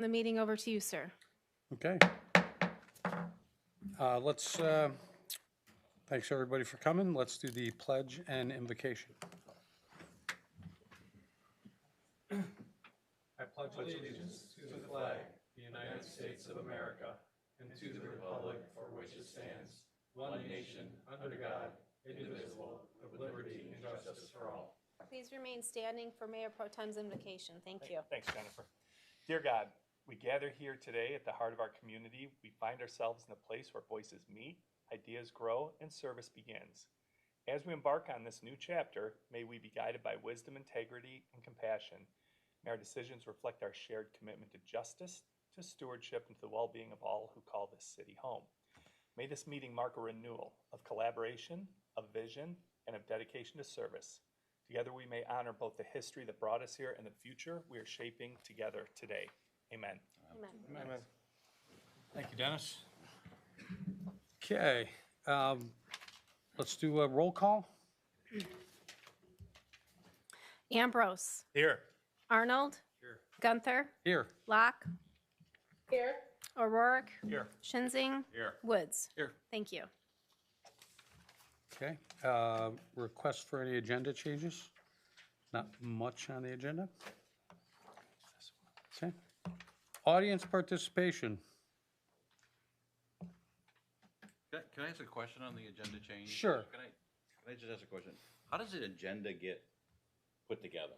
The meeting over to you, sir. Okay. Thanks everybody for coming. Let's do the pledge and invocation. I pledge allegiance to the flag, the United States of America, and to the republic for which it stands, one nation, under God, indivisible, with liberty and justice for all. Please remain standing for Mayor Pro Tem's invocation. Thank you. Thanks, Jennifer. Dear God, we gather here today at the heart of our community. We find ourselves in a place where voices meet, ideas grow, and service begins. As we embark on this new chapter, may we be guided by wisdom, integrity, and compassion. May our decisions reflect our shared commitment to justice, to stewardship, and to the well-being of all who call this city home. May this meeting mark a renewal of collaboration, of vision, and of dedication to service. Together we may honor both the history that brought us here and the future we are shaping together today. Amen. Amen. Amen. Thank you, Dennis. Okay, let's do a roll call. Ambrose. Here. Arnold. Here. Gunther. Here. Locke. Here. O'Rourke. Here. Shinzing. Here. Woods. Here. Thank you. Okay, request for any agenda changes? Not much on the agenda. Okay. Audience participation. Can I ask a question on the agenda change? Sure. Can I just ask a question? How does the agenda get put together?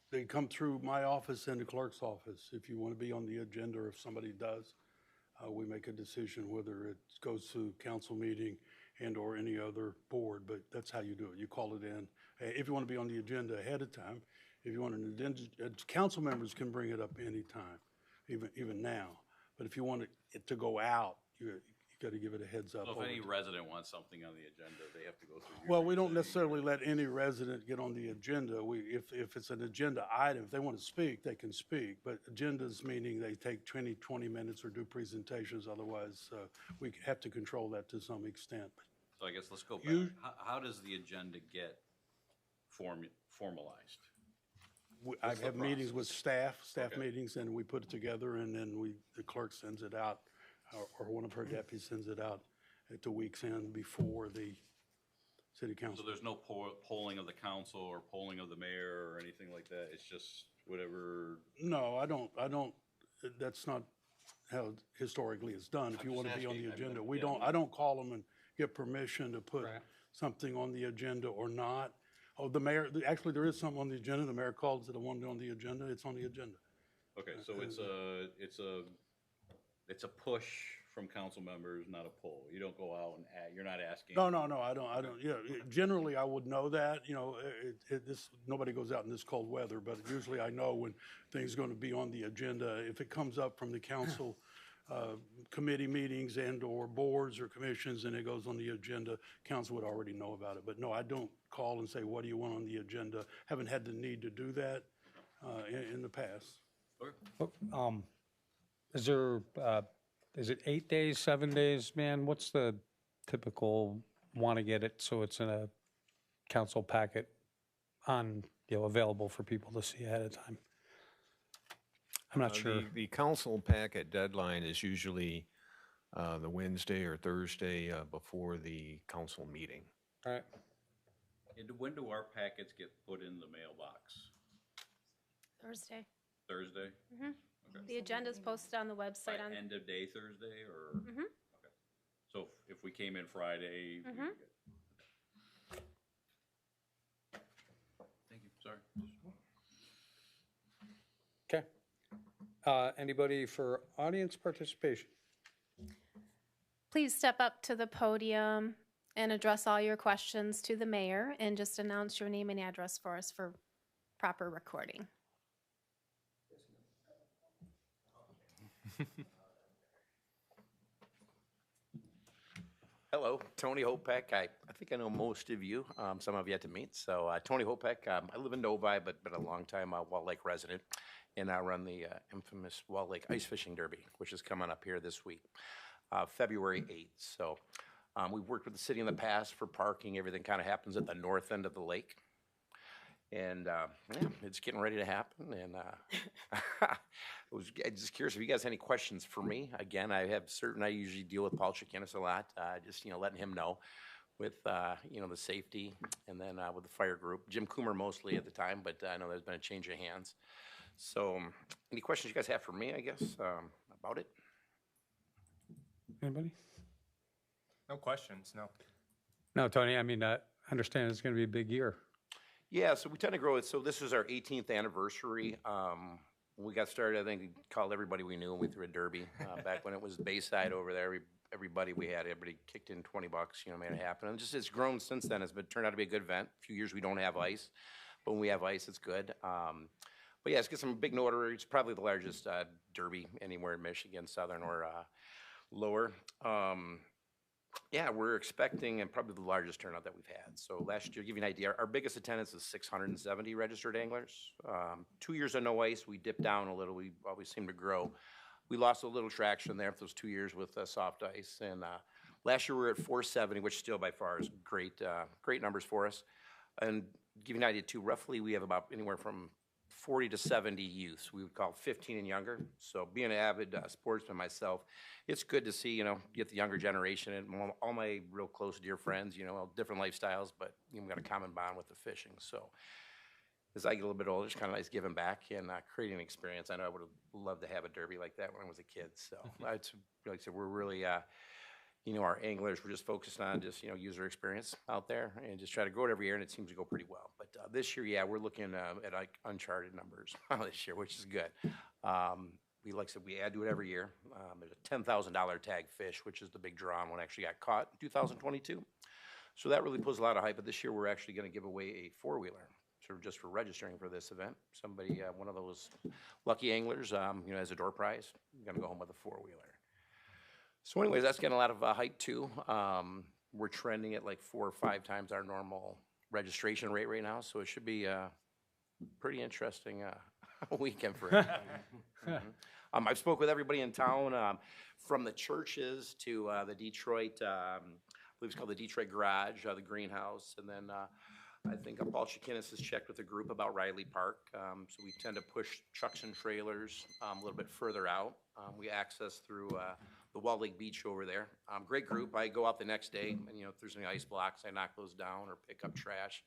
They come through my office and the clerk's office. If you want to be on the agenda, or if somebody does, we make a decision whether it goes to council meeting and or any other board, but that's how you do it. You call it in. If you want to be on the agenda ahead of time, if you want an agenda, council members can bring it up anytime, even now. But if you want it to go out, you got to give it a heads up. So if any resident wants something on the agenda, they have to go through your. Well, we don't necessarily let any resident get on the agenda. If it's an agenda item, if they want to speak, they can speak. But agendas meaning they take 20 minutes or do presentations. Otherwise, we have to control that to some extent. So I guess let's go back. How does the agenda get formalized? I What's the have meetings with staff Okay. meetings, and we put it together, and then the clerk sends it out, or one of her deputies sends it out at the week's end before the city So council. there's no polling of the council or polling of the mayor or anything like that? It's just whatever? No, I don't, that's not how historically it's done. If you I'm want just to be on the asking, agenda, I don't call them and get permission to put Right. something on the agenda or not. Oh, the mayor, actually, there is something on the agenda. The mayor calls it a one on the agenda. It's on the agenda. Okay, so it's a push from council members, not a poll. You don't go out and you're not asking. No, I don't, yeah, generally I would know that, nobody goes out in this cold weather, but usually I know when things are going to be on the agenda. If it comes up from the council, committee meetings and or boards or commissions and it goes on the agenda, council would already know about it. But no, I don't call and say, what do you want on the agenda? Haven't had the need to do that in the past. Okay. Is it 8 days, 7 days, man? What's the typical want to get it so it's in a council packet on, available for people to see ahead of time? I'm not sure. The council packet deadline is usually the Wednesday or Thursday before the council meeting. All right. And when do our packets get put in the mailbox? Thursday. Thursday? The agenda is posted on the By website on. end of day Thursday or? Mhm. Okay. So if we came in Friday, we could get. Thank you, sorry. Okay. Anybody for audience participation? Please step up to the podium and address all your questions to the mayor and just announce your name and address for us for proper recording. Hello, Tony Hopek. I think I know most of you. Some I've yet to meet. So Tony Hopek. I live in Novi, but been a long time Wall Lake resident, and I run the infamous Wall Lake Ice Fishing Derby, which is coming up here this week, February 8th. So we've worked with the city in the past for parking. Everything kind of happens at the north end of the lake. And yeah, it's getting ready to happen. And I'm just curious if you guys have any questions for me. Again, I usually deal with Paul Chikinis a lot, just, letting him know with, the safety, and then with the fire group. Jim Coomer mostly at the time, but I know there's been a change of hands. So any questions you guys have for me, I guess, about it? Anybody? No questions, no. No, Tony, I mean, I understand it's going to be a big year. Yeah, so we tend to grow it. So this is our 18th anniversary. When we got started, I think we called everybody we knew and we threw a derby. Back when it was Bayside over there, everybody kicked in $20, made it happen. And just it's grown since then. It's turned out to be a good event. A few years we don't have ice, but when we have ice, it's good. But yeah, it's got some big notoriety. It's probably the largest derby anywhere in Michigan, southern or lower. Yeah, we're expecting and probably the largest turnout that we've had. So last year, to give you an idea, our biggest attendance is 670 registered anglers. 2 years of no ice, we dipped down a little. We always seem to grow. We lost a little traction there for those 2 years with soft ice. And last year we were at 470, which still by far is great numbers for us. And to give you an idea too, roughly we have about anywhere from 40 to 70 youths. We would call 15 and younger. So being an avid sportsman myself, it's good to see, get the younger generation and all my real close dear friends, different lifestyles, but we've got a common bond with the fishing. So as I get a little bit older, it's kind of nice giving back and creating an experience. I know I would have loved to have a derby like that when I was a kid. So it's, like I said, we're really, our anglers, we're just focused on just, user experience out there and just try to grow it every year, and it seems to go pretty well. But this year, yeah, we're looking at like uncharted numbers this year, which is good. Like I said, we add to it every year. There's a $10,000 tag fish, which is the big draw on one actually got caught in 2022. So that really pulls a lot of hype. But this year, we're actually going to give away a four-wheeler. Sort of just for registering for this event. Somebody, one of those lucky anglers, as a door prize, going to go home with a four-wheeler. So anyways, that's getting a lot of hype too. We're trending at like 4 or 5 times our normal registration rate right now, so it should be a pretty interesting weekend for it. I've spoke with everybody in town, from the churches to the Detroit, I believe it's called the Detroit Garage, the Greenhouse, and then I think Paul Chikinis has checked with a group about Riley Park, so we tend to push trucks and trailers a little bit further out. We access through the Wall Lake Beach over there. Great group. I go out the next day, and if there's any ice blocks, I knock those down or pick up trash.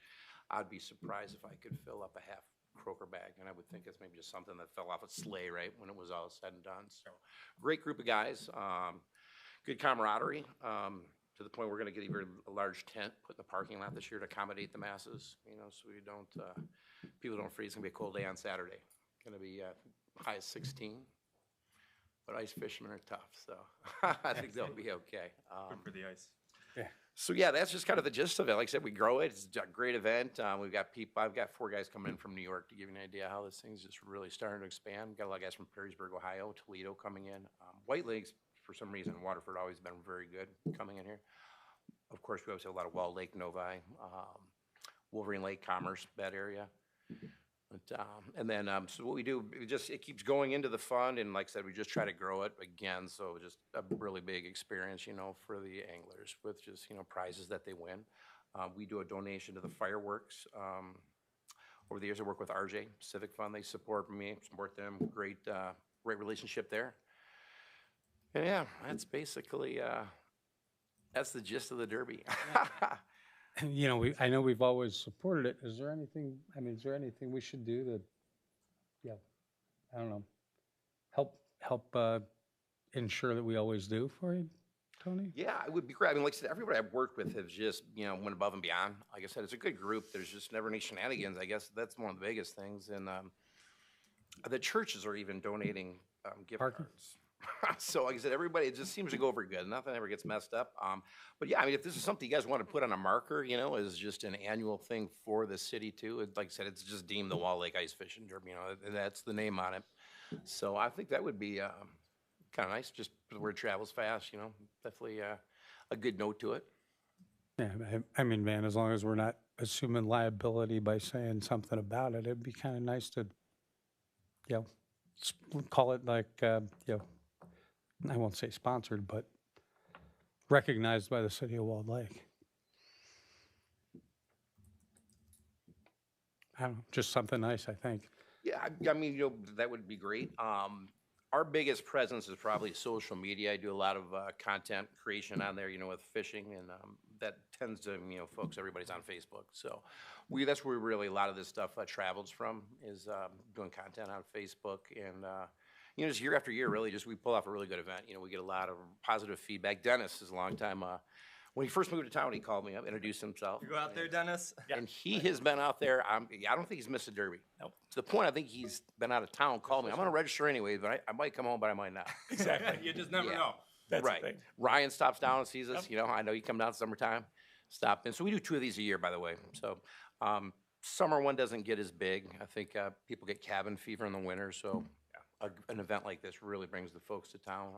I'd be surprised if I could fill up a half croaker bag, and I would think it's maybe just something that fell off a sleigh, right, when it was all said and done. So great group of guys, good camaraderie, to the point we're going to get even a large tent put in the parking lot this year to accommodate the masses, so we don't, people don't freeze. It's going to be a cold day on Saturday. Going to be high as 16. But ice fishermen are tough, so I think they'll be okay. Good for the ice. So yeah, that's just kind of the gist of it. Like I said, we grow it. It's a great event. We've got people. I've got 4 guys coming in from New York to give you an idea how this thing's just really starting to expand. We've got a lot of guys from Perrysburg, Ohio, Toledo coming in. White Lakes, for some reason, Waterford always been very good coming in here. Of course, we always have a lot of Wall Lake, Novi, Wolverine Lake, Commerce, that area. But, and then, so what we do, it keeps going into the fund, and like I said, we just try to grow it again, so just a really big experience, for the anglers with just, prizes that they win. We do a donation to the fireworks. Over the years, I work with RJ Civic Fund. They support me, support them. Great relationship there. And yeah, that's basically, that's the gist of the Derby. I know we've always supported it. Is there anything we should do to, I don't know, help ensure that we always do for you, Tony? Yeah, it would be great. I mean, like I said, everybody I've worked with has just, went above and beyond. Like I said, it's a good group. There's just never any shenanigans. I guess that's one of the biggest things. And the churches are even donating gift cards. So like I said, everybody, it just seems to go over good. Nothing ever gets messed up. But yeah, I mean, if this is something you guys want to put on a marker, as just an annual thing for the city too, like I said, it's just deemed the Wall Lake Ice Fishing Derby, that's the name on it. So I think that would be kind of nice, just the word travels fast, definitely a good note to it. Yeah, I mean, man, as long as we're not assuming liability by saying something about it, it'd be kind of nice to, call it like, I won't say sponsored, but recognized by the city of Walled Lake. I don't know, just something nice, I think. Yeah, I mean, that would be great. Our biggest presence is probably social media. I do a lot of content creation on there, with fishing, and that tends to, folks, everybody's on Facebook. So that's where really a lot of this stuff travels from, is doing content on Facebook. And, just year after year, really, we pull off a really good event. We get a lot of positive feedback. Dennis is a long time. When he first moved to town, he called me up, introduced himself. You go out there, Dennis? And he has been out there. I don't think he's missed a derby. Nope. To the point, I think he's been out of town. Called me. I'm going to register anyway, but I might come home, but I might not. Exactly. You just never Yeah. know. That's Right. the thing. Ryan stops down and sees us. I know you come down summertime, stop in. So we do 2 of these a year, by the way. So summer one doesn't get as big. I think people get cabin fever in the winter. So an event like this really brings the folks to town.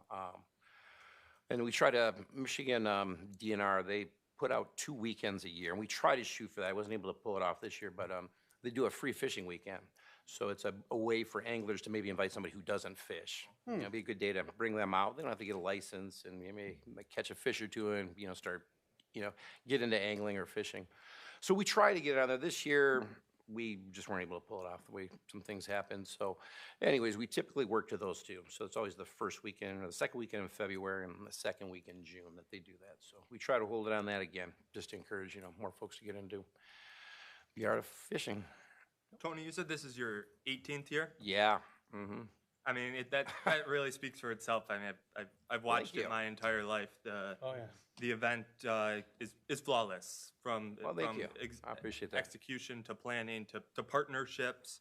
And we try to, Michigan DNR, they put out 2 weekends a year, and we try to shoot for that. I wasn't able to pull it off this year, but they do a free fishing weekend. So it's a way for anglers to maybe invite somebody who doesn't fish. It'd be a good day to bring them out. They don't have to get a license, and maybe catch a fish or two and, start, get into angling or fishing. So we try to get it on there. This year, we just weren't able to pull it off the way some things happened. So anyways, we typically work to those 2. So it's always the first weekend or the second weekend in February and the second week in June that they do that. So we try to hold it on that again, just to encourage, more folks to get into the art of fishing. Tony, you said this is your 18th year? Yeah. Mm-hmm. I mean, that really speaks for itself. I mean, I've watched you. it my entire life. Oh, yeah. The event is flawless from Well, thank you. I appreciate that. execution to planning to partnerships.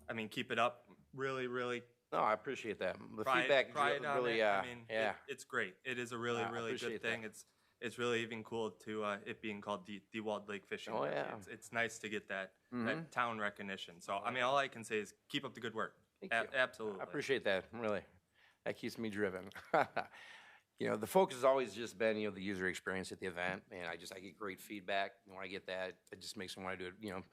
I mean, keep it up. Really, really No, I appreciate that. The pride feedback on really, it. I mean, yeah. it's great. It is a really, I really appreciate good thing. that. It's really even cool to it being called the Walled Lake Fishing. Oh, Derby. yeah. It's nice to get that Mhm. town recognition. So I mean, all I can say is keep up the good work. Thank you. Absolutely. I appreciate that, really. That keeps me driven. The focus has always just been, the user experience at the event, and I get great feedback. When I get that, it just makes me want to do it,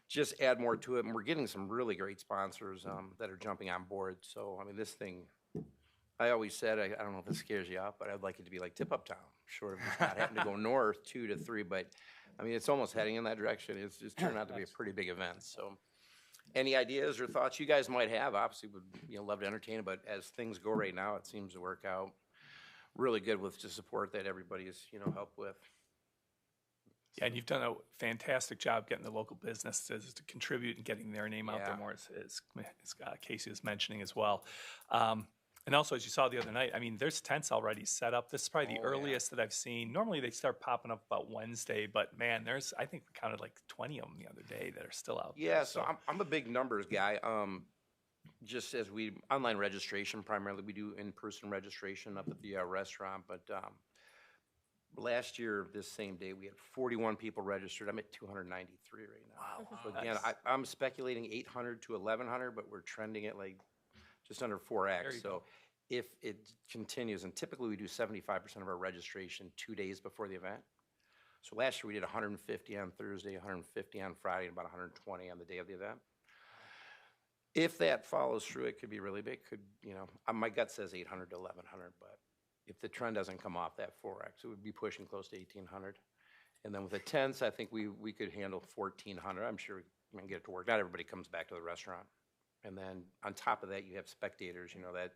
just add more to it. And we're getting some really great sponsors that are jumping on board. So, I mean, this thing, I always said, I don't know if this scares you off, but I'd like it to be like Tip-Up Town, short of just not having to go north 2 to 3, but, I mean, it's almost heading in that direction. It's just turned out to be a pretty big event, so. Any ideas or thoughts you guys might have, obviously would, love to entertain it, but as things go right now, it seems to work out really good with the support that everybody has, helped with. Yeah, and you've done a fantastic job getting the local businesses to contribute and getting their name out there Yeah. more, as Casey was mentioning as well. And also, as you saw the other night, I mean, there's tents already set up. This is probably the Oh, yeah. earliest that I've seen. Normally, they start popping up about Wednesday, but man, I think we counted like 20 of them the other day that are still out there. Yeah, so I'm a big numbers guy. Just as online registration primarily, we do in-person registration up at the restaurant, but last year, this same day, we had 41 people registered. I'm at 293 right now. Wow. So again, Nice. I'm speculating 800 to 1,100, but we're trending at like just under There 4X. you So go. if it continues, and typically we do 75% of our registration 2 days before the event. So last year we did 150 on Thursday, 150 on Friday, and about 120 on the day of the event. If that follows through, it could be really big. My gut says 800 to 1,100, but if the trend doesn't come off that 4X, it would be pushing close to 1,800. And then with the tents, I think we could handle 1,400. I'm sure we can get it to work. Not everybody comes back to the restaurant. And then on top of that, you have spectators, that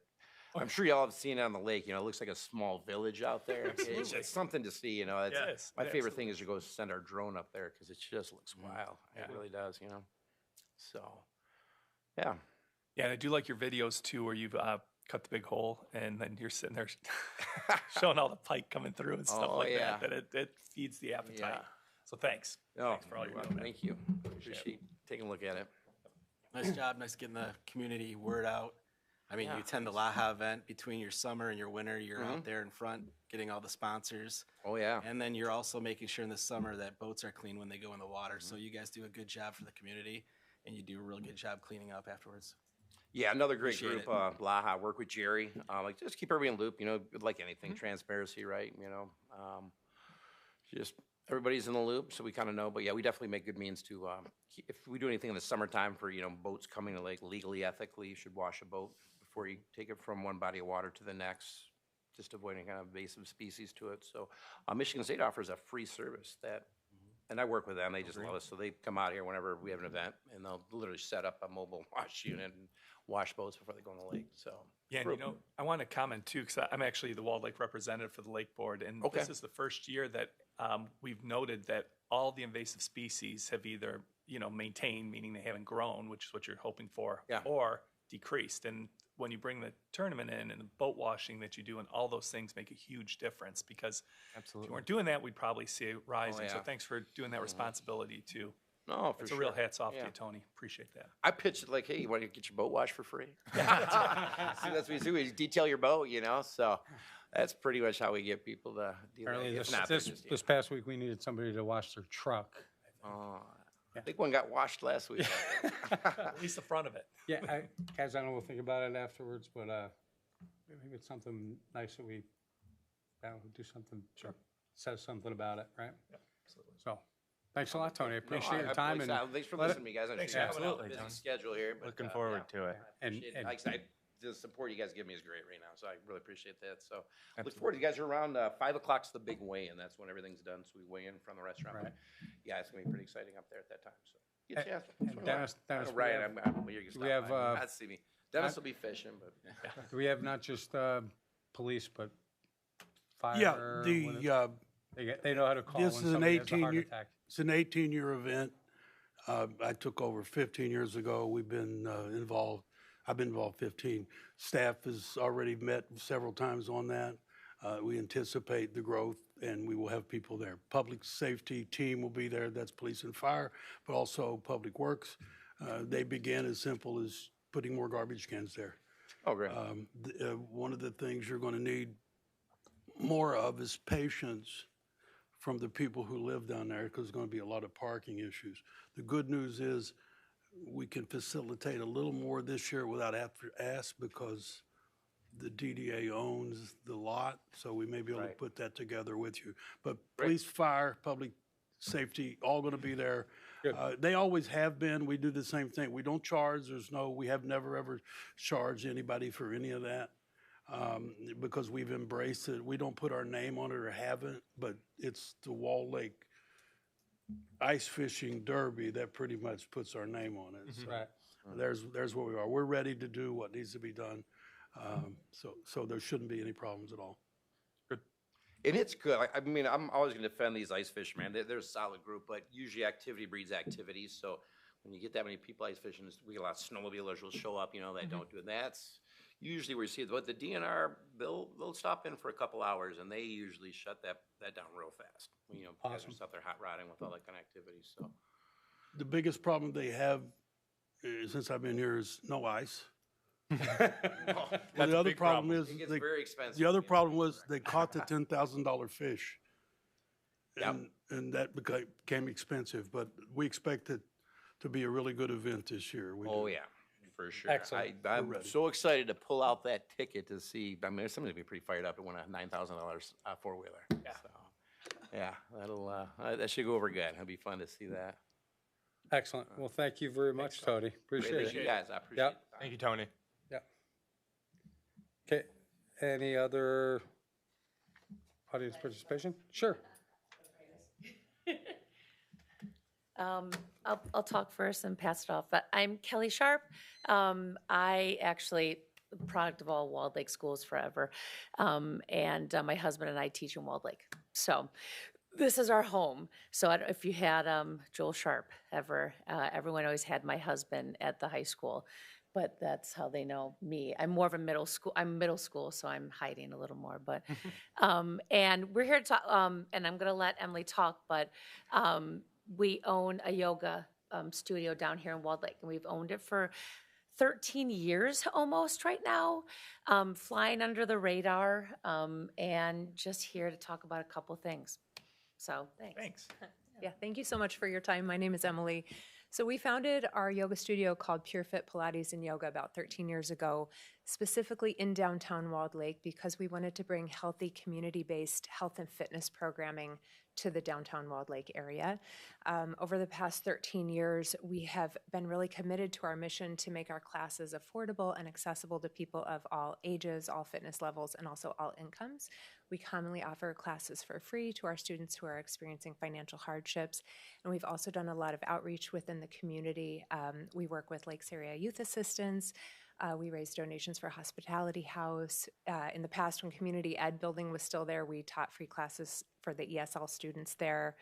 I'm sure y'all have seen it on the lake. It looks like a small village out there. It's something to see. Yes, My favorite absolutely. thing is to go send our drone up there because it just looks wild. It Yeah. really does. So, yeah. Yeah, and I do like your videos too, where you've cut the big hole and then you're sitting there showing all the pike coming through and stuff Oh, like yeah. that it feeds the appetite. Yeah. So thanks. Oh, Thanks for all you're well, doing, man. thank you. Appreciate taking a look at it. Nice job, nice getting the community word out. I mean, Yeah. you attend the Laha event between your summer and your winter. You're out there in front getting all the sponsors. Oh, yeah. And then you're also making sure in the summer that boats are clean when they go in the water. So you guys do a good job for the community, and you do a real good job cleaning up afterwards. Yeah, another great Appreciate group, Laha. Work with Jerry. Just keep everybody in the loop. Like anything, transparency, right? Just everybody's in the loop, so we kind of know. But yeah, we definitely make good means to. If we do anything in the summertime for boats coming to lake legally, ethically, you should wash a boat before you take it from one body of water to the next. Just avoiding kind of invasive species to it. So, Michigan State offers a free service that And I work with them, they just love us, so they come out here whenever we have an event, and they'll literally set up a mobile wash unit and wash boats before they go in the lake, so. Yeah, and you know, I want to comment too, because I'm actually the Walled Lake representative for the Lake Board, and Okay. this is the first year that we've noted that all the invasive species have either, you know, maintained, meaning they haven't grown, which is what you're hoping for, Yeah. or decreased. And when you bring the tournament in and the boat washing that you do and all those things make a huge difference, because if you weren't doing that, we'd probably see it rising. So yeah. thanks for doing that responsibility too. No, for It's sure. a real hats off to Yeah. you, Tony. Appreciate that. I pitched it like, hey, you want to get your boat washed for free? See, that's what we do, we detail your boat, you know, so that's pretty much how we get people to do that. Apparently If this, not, they're this, just, this past week, we needed somebody to wash their truck. I think one got washed last week. At least the front of it. Yeah, guys, I don't know, we'll think about it afterwards, but, maybe it's something nice that we, do something. Sure. Says something about it, right? Absolutely. So, thanks a lot, Tony. I No, appreciate your time and. Thanks for let it- listening to me, guys. I Thanks understand for coming I'm on a out. busy schedule here, but. Looking forward to it. I And- appreciate it. and- Like I said, the support you guys give me is great right now, so I really appreciate that. So look forward to you guys are around. 5 o'clock's the big weigh-in. That's when everything's done. So we weigh in from the restaurant. Right. Yeah, it's gonna be pretty exciting up there at that time. So get a chance. and swing Dennis- by. I Dennis, know we Ryan, have- I'm here to we stop have, by. Not see me. Dennis will be fishing, but We have not just, police, but fire. Yeah, what they know how to call when this is an somebody has a heart 18-year, attack. it's an 18-year event. I took over 15 years ago. We've been involved, I've been involved 15. Staff has already met several times on that. We anticipate the growth, and we will have people there. Public safety team will be there, that's police and fire, but also public works. They began as simple as putting more garbage cans there. oh great. One of the things you're going to need more of is patience from the people who live down there, because there's going to be a lot of parking issues. The good news is we can facilitate a little more this year without having to ask, because the DDA owns the lot, so we may be able to Right. put that together with you. But police, fire, public safety, all going to be there. They always have been. We do the same thing. We don't charge. We have never, ever charged anybody for any of that, because we've embraced it. We don't put our name on it or haven't, but it's the Walled Lake Ice Fishing Derby that pretty much puts our name on it. So Right. there's where we are. We're ready to do what needs to be done. So there shouldn't be any problems at all. And it's good. I mean, I'm always going to defend these ice fishermen. They're a solid group, but usually activity breeds activity. So when you get that many people ice fishing, we get a lot of snowmobilers will show up, you know, that don't do it. That's usually where you see it. But the DNR, they'll stop in for a couple hours, and they usually shut that down real fast. You know, guys Awesome. are stuff they're hot rodding with all that kind of activity. So The biggest problem they have, since I've been here, is no ice. Well, the other problem is, it gets they- very expensive. the other problem was they caught the $10,000 fish. Yep. And that became expensive, but we expect it to be a really good event this year. We Oh do. yeah, for sure. Excellent. I'm ready. so excited to pull out that ticket to see. I mean, somebody's gonna be pretty fired up to win a $9,000 four-wheeler. Yeah. So, yeah, that'll that should go over good. It'll be fun to see that. Excellent. Well, thank you very much, Tony. Appreciate Thank it. you guys. I appreciate Yep. it. Thank you, Tony. Yeah. Okay, any other audience participation? Sure. I'll talk first and pass it off, but I'm Kelly Sharp. I actually, product of all Walled Lake schools forever. And my husband and I teach in Walled Lake. So this is our home. So I don't, if you had Joel Sharp ever, everyone always had my husband at the high school. But that's how they know me. I'm more of a middle school. I'm middle school, so I'm hiding a little more. But and we're here to talk. And I'm going to let Emily talk. But we own a yoga studio down here in Walled Lake, and we've owned it for 13 years almost right now, flying under the radar, and just here to talk about a couple things. So thanks. Thanks. Yeah, thank you so much for your time. My name is Emily. So we founded our yoga studio called Pure Fit Pilates and Yoga about 13 years ago, specifically in downtown Walled Lake, because we wanted to bring healthy community-based health and fitness programming to the downtown Walled Lake area. Over the past 13 years, we have been really committed to our mission to make our classes affordable and accessible to people of all ages, all fitness levels, and also all incomes. We commonly offer classes for free to our students who are experiencing financial hardships, and we've also done a lot of outreach within the community. We work with Lakes Area Youth Assistance. We raise donations for Hospitality House. In the past, when Community Ed building was still there, we taught free classes for the ESL students there.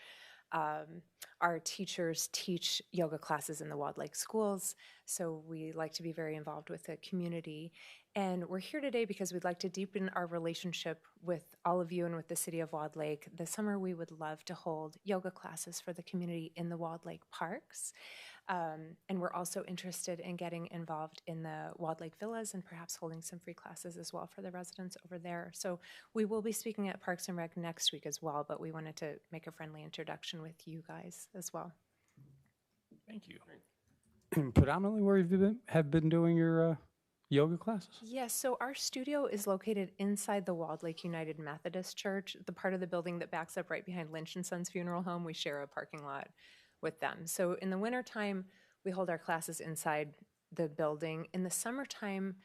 Our teachers teach yoga classes in the Walled Lake schools, so we like to be very involved with the community. And we're here today because we'd like to deepen our relationship with all of you and with the city of Walled Lake. This summer, we would love to hold yoga classes for the community in the Walled Lake parks. And we're also interested in getting involved in the Walled Lake Villas and perhaps holding some free classes as well for the residents over there. So we will be speaking at Parks and Rec next week as well, but we wanted to make a friendly introduction with you guys as well. Thank you. And predominantly where you have been doing your yoga classes? Yes, so our studio is located inside the Walled Lake United Methodist Church, the part of the building that backs up right behind Lynch & Sons Funeral Home. We share a parking lot with them. So in the wintertime, we hold our classes inside the building. In the summertime,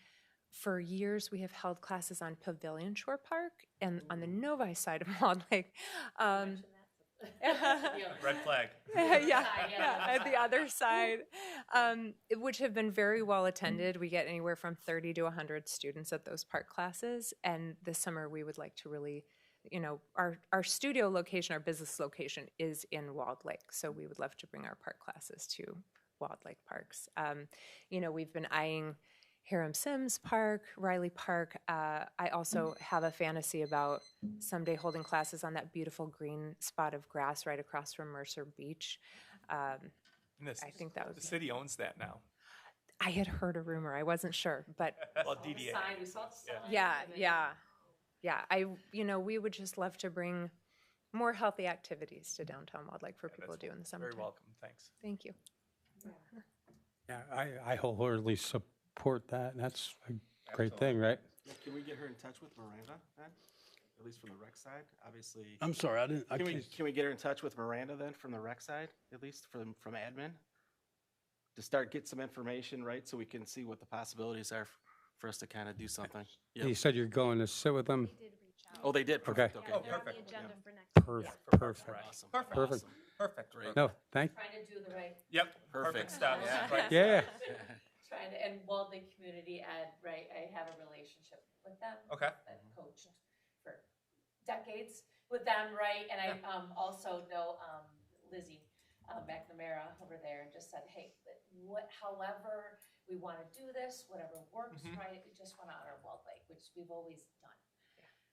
for years, we have held classes on Pavilion Shore Park and on the Novi side of Walled Lake. Red flag. Yeah, at the other side, which have been very well attended. We get anywhere from 30 to 100 students at those park classes. And this summer, we would like to really, you know, our studio location, our business location is in Walled Lake. So we would love to bring our park classes to Walled Lake parks. You know, we've been eyeing Hiram Sims Park, Riley Park. I also have a fantasy about someday holding classes on that beautiful green spot of grass right across from Mercer Beach. I think that would the city owns that now. I had heard a rumor. I wasn't sure, but Well, DDA. We saw the sign. yeah. We would just love to bring more healthy activities to downtown Walled Lake for people to do in the summer. Very welcome. Thanks. Thank you. Yeah, I wholeheartedly support that. And that's a great thing, right? Can we get her in touch with Miranda then? At least from the rec side, obviously. I'm sorry, I didn't, Can we get her in touch with Miranda then from the rec side, at least from admin? To start get some information, right, so we can see what the possibilities are for us to kind of do something. You said you're going to sit with them? Oh, they did? Perfect, okay. Oh, perfect. Perfect. Awesome. Perfect. Perfect. Great. No, thank, Trying to do the right, Yep. Perfect. Steps. Yeah. Right. yeah. trying to, and Walled Lake Community Ed, right, I have a relationship with them. Okay. I've coached for decades with them, right, and I also know Lizzie McNamara over there, and just said, hey, however we want to do this, whatever works, right, we just want to honor Walled Lake, which we've always done,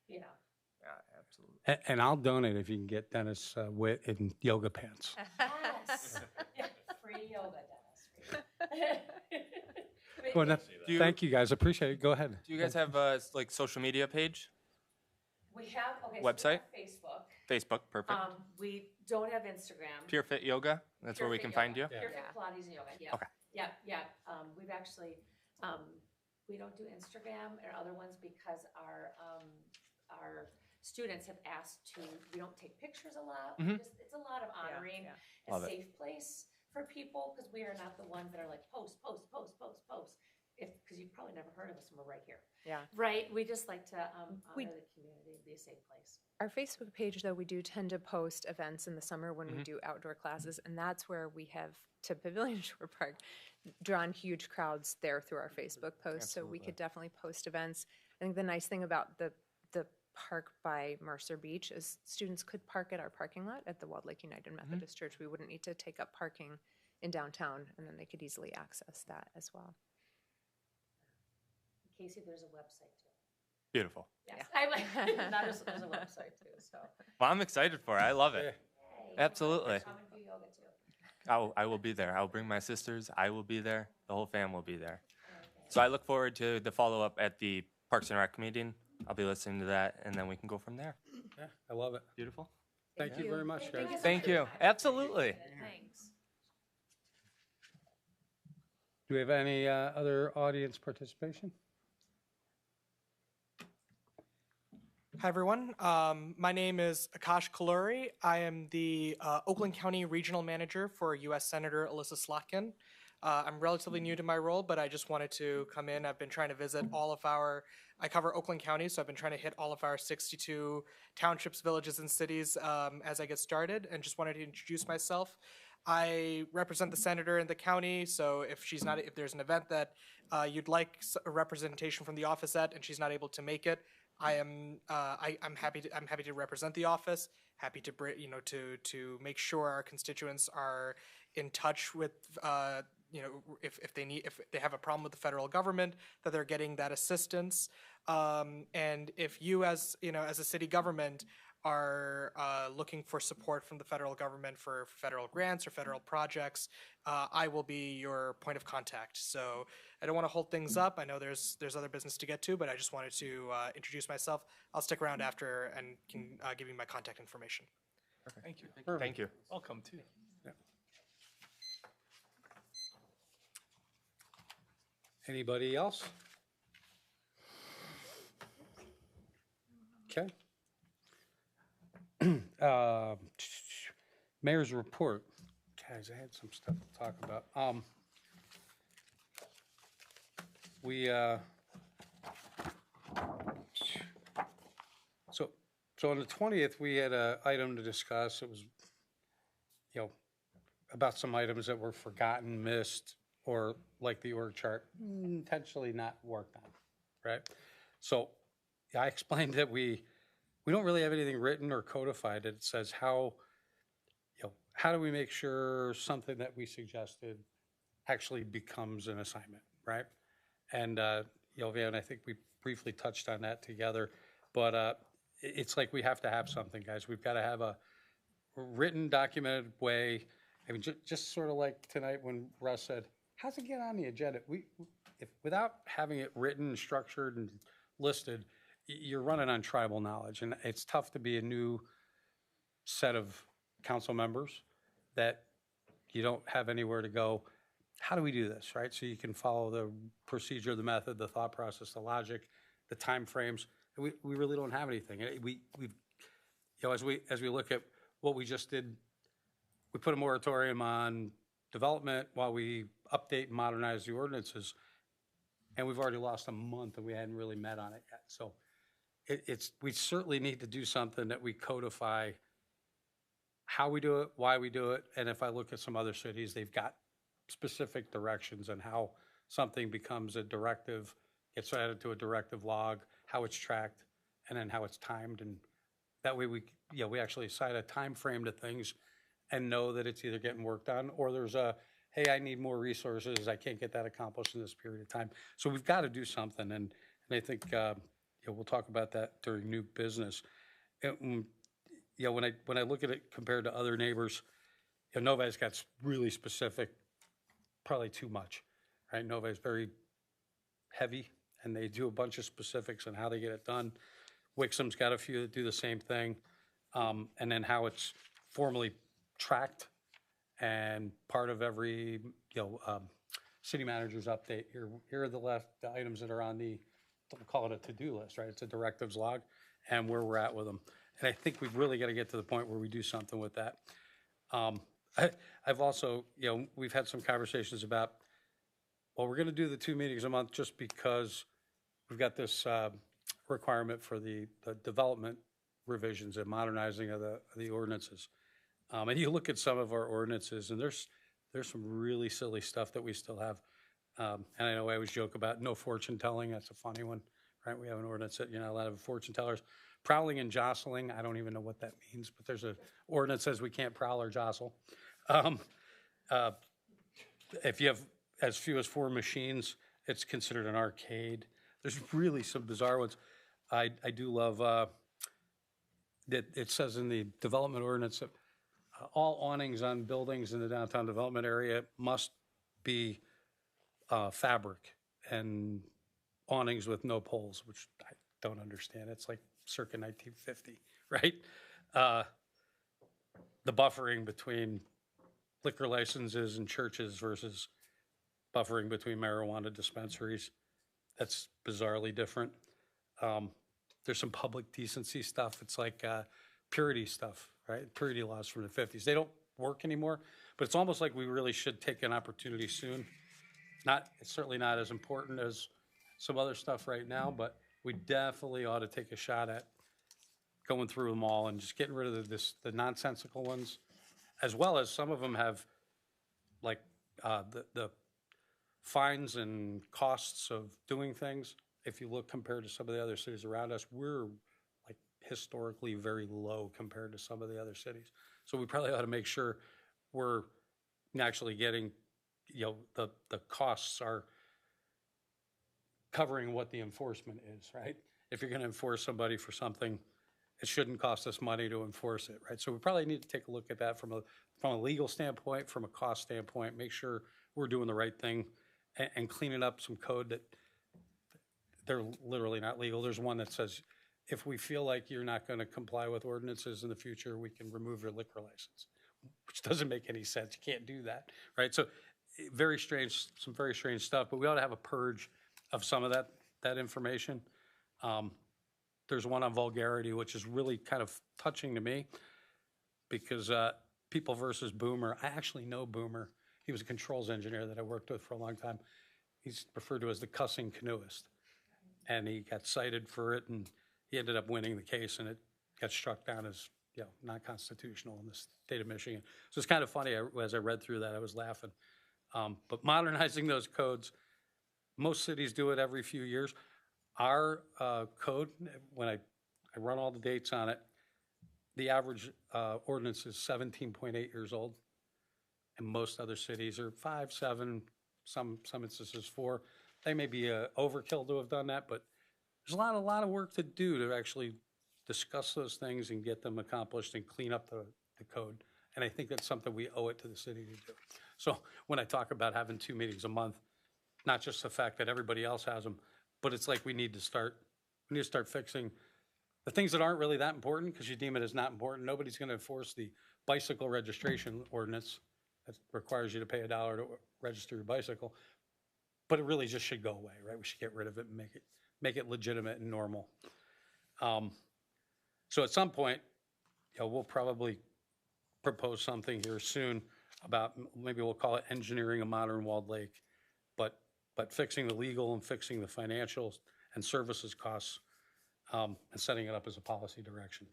you know. Yeah, absolutely. And I'll donate if you can get Dennis Witt in yoga pants. Yes. Yeah, free yoga, Dennis. Well, thank you guys. Appreciate it. Go ahead. Do you guys have like social media page? We have, okay, Website? So we have Facebook. Facebook, perfect. We don't have Instagram. Pure Fit Yoga, that's where we can find you? Pure Fit Pilates and Yoga, yeah. Okay. Yeah. We've actually, we don't do Instagram or other ones because our students have asked we don't take pictures a lot. It's a lot of honoring, a Love it. safe place for people, because we are not the ones that are like post. Because you've probably never heard of us and we're right here. Yeah. Right, we just like to honor We- the community, be a safe place. Our Facebook page, though, we do tend to post events in the summer when we do outdoor classes, and that's where we have, to Pavilion Shore Park, drawn huge crowds there through our Facebook posts. So we could definitely post events. I think the nice thing about the park by Mercer Beach is students could park at our parking lot at the Walled Lake United Methodist Church. We wouldn't need to take up parking in downtown, and then they could easily access that as well. Casey, there's a website too. Beautiful. Yes, there's a website too, so. Well, I'm excited for it. I love it. Absolutely. Come and do yoga too. I will be there. I'll bring my sisters. I will be there. The whole fam will be there. So I look forward to the follow-up at the Parks and Rec meeting. I'll be listening to that, and then we can go from there. Yeah, I love it. Beautiful. Thank you very much, guys. Thank you. Absolutely. Thanks. Do we have any other audience participation? Hi, everyone. My name is Akash Kaluri. I am the Oakland County Regional Manager for U.S. Senator Alyssa Slotkin. I'm relatively new to my role, but I just wanted to come in. I've been trying to visit I cover Oakland County, so I've been trying to hit all of our 62 townships, villages, and cities as I get started, and just wanted to introduce myself. I represent the senator in the county, so if there's an event that you'd like a representation from the office at, and she's not able to make it, I'm happy to represent the office. Happy to to make sure our constituents are in touch with if they have a problem with the federal government, that they're getting that assistance. And if you as a city government are looking for support from the federal government for federal grants or federal projects, I will be your point of contact. So I don't want to hold things up. I know there's other business to get to, but I just wanted to introduce myself. I'll stick around after and can give you my contact information. Thank you. Thank you. Welcome too. Anybody else? Okay. Mayor's report. Guys, I had some stuff to talk about. So on the 20th, we had an item to discuss. It was, about some items that were forgotten, missed, or like the org chart, intentionally not worked on, right? So I explained that we don't really have anything written or codified. It says how do we make sure something that we suggested actually becomes an assignment, right? And, Van, I think we briefly touched on that together, but it's like we have to have something, guys. We've got to have a written, documented way. I mean, just sort of like tonight when Russ said, how's it get on the agenda? If without having it written, structured, and listed, you're running on tribal knowledge, and it's tough to be a new set of council members that you don't have anywhere to go. How do we do this, right? So you can follow the procedure, the method, the thought process, the logic, the time frames. We really don't have anything. We've as we look at what we just did, we put a moratorium on development while we update and modernize the ordinances, and we've already lost a month and we hadn't really met on it yet. So we certainly need to do something that we codify how we do it, why we do it, and if I look at some other cities, they've got specific directions on how something becomes a directive, gets added to a directive log, how it's tracked, and then how it's timed, and that way we actually assign a time frame to things and know that it's either getting worked on or there's hey, I need more resources, I can't get that accomplished in this period of time. So we've got to do something, and I think we'll talk about that during new business. When I look at it compared to other neighbors, Novi's got really specific, probably too much, right? Novi's very heavy, and they do a bunch of specifics on how they get it done. Wixom's got a few that do the same thing, and then how it's formally tracked and part of every city manager's update. Here are the items that are on the, we'll call it a to-do list, right? It's a directives log and where we're at with them. And I think we've really got to get to the point where we do something with that. I've also, we've had some conversations about, well, we're going to do the 2 meetings a month just because we've got this requirement for the development revisions and modernizing of the ordinances. And you look at some of our ordinances, and there's some really silly stuff that we still have. And I know I always joke about no fortune telling. That's a funny one, right? We have an ordinance that you're not allowed to have fortune tellers. Prowling and jostling, I don't even know what that means, but there's an ordinance that says we can't prowl or jostle. If you have as few as 4 machines, it's considered an arcade. There's really some bizarre ones. I do love that it says in the development ordinance that all awnings on buildings in the downtown development area must be fabric and awnings with no poles, which I don't understand. It's like circa 1950, right? The buffering between liquor licenses and churches versus buffering between marijuana dispensaries, that's bizarrely different. There's some public decency stuff. It's like purity stuff, right? Purity laws from the 50s. They don't work anymore, but it's almost like we really should take an opportunity soon. It's certainly not as important as some other stuff right now, but we definitely ought to take a shot at going through them all and just getting rid of the nonsensical ones, as well as some of them have like the fines and costs of doing things. If you look compared to some of the other cities around us, we're like historically very low compared to some of the other cities. So we probably ought to make sure we're actually getting, the costs are covering what the enforcement is, right? If you're going to enforce somebody for something, it shouldn't cost us money to enforce it, right? So we probably need to take a look at that from a legal standpoint, from a cost standpoint, make sure we're doing the right thing and cleaning up some code that they're literally not legal. There's one that says, if we feel like you're not going to comply with ordinances in the future, we can remove your liquor license, which doesn't make any sense. You can't do that, right? So very strange, some very strange stuff, but we ought to have a purge of some of that information. There's one on vulgarity, which is really kind of touching to me because People versus Boomer, I actually know Boomer. He was a controls engineer that I worked with for a long time. He's referred to as the cussing canoeist. And he got cited for it, and he ended up winning the case, and it got struck down as not constitutional in the state of Michigan. So it's kind of funny, as I read through that, I was laughing. But modernizing those codes, most cities do it every few years. Our code, when I run all the dates on it, the average ordinance is 17.8 years old, and most other cities are 5, 7, some instances 4. They may be overkill to have done that, but there's a lot of work to do to actually discuss those things and get them accomplished and clean up the code. And I think that's something we owe it to the city to do. So when I talk about having 2 meetings a month, not just the fact that everybody else has them, but it's like we need to start fixing the things that aren't really that important because you deem it as not important. Nobody's going to enforce the bicycle registration ordinance that requires you to pay $1 to register your bicycle. But it really just should go away, right? We should get rid of it and make it legitimate and normal. So at some point, we'll probably propose something here soon about, maybe we'll call it engineering a modern walled lake, but fixing the legal and fixing the financial and services costs and setting it up as a policy direction.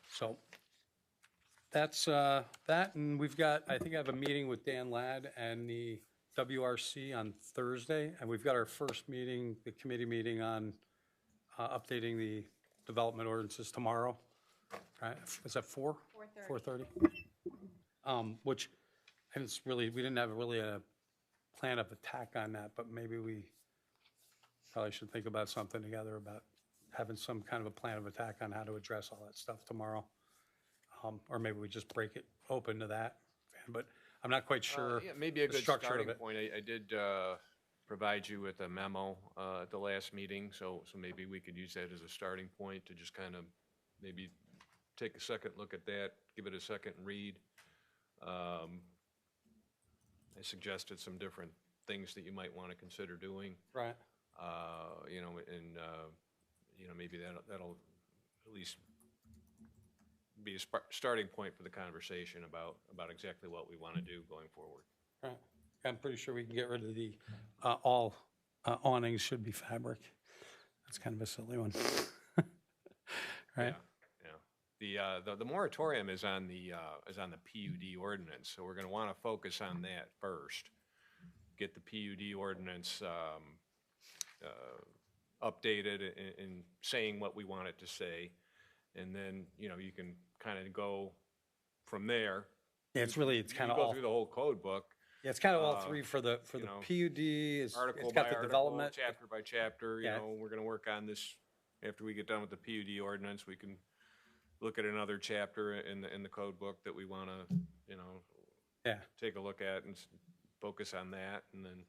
So that's that, and we've got, I think I have a meeting with Dan Ladd and the WRC on Thursday, and we've got our first meeting, the committee meeting on updating the development ordinances tomorrow. Right? Is that 4? 4:30. Which, and it's really, we didn't have really a plan of attack on that, but maybe we probably should think about something together about having some kind of a plan of attack on how to address all that stuff tomorrow. Or maybe we just break it open to that, but I'm not quite sure. Yeah, maybe a the good structure of starting it. point. I did provide you with a memo at the last meeting, so maybe we could use that as a starting point to just kind of maybe take a second look at that, give it a second read. I suggested some different things that you might want to consider doing. Right. Maybe that'll at least be a starting point for the conversation about exactly what we want to do going forward. Right. I'm pretty sure we can get rid of the all awnings should be fabric. That's kind of a silly one. Right? Yeah. The moratorium is on the PUD ordinance, so we're going to want to focus on that first. Get the PUD ordinance updated and saying what we want it to say, and then you can kind of go from there. Yeah, it's kind of go all through the whole code book. Yeah, it's kind of all three for the PUD. It's got the development chapter by chapter. We're going to work on this after we get done with the PUD ordinance. We can look at another chapter in the code book that we want to take a look at and focus on that, and then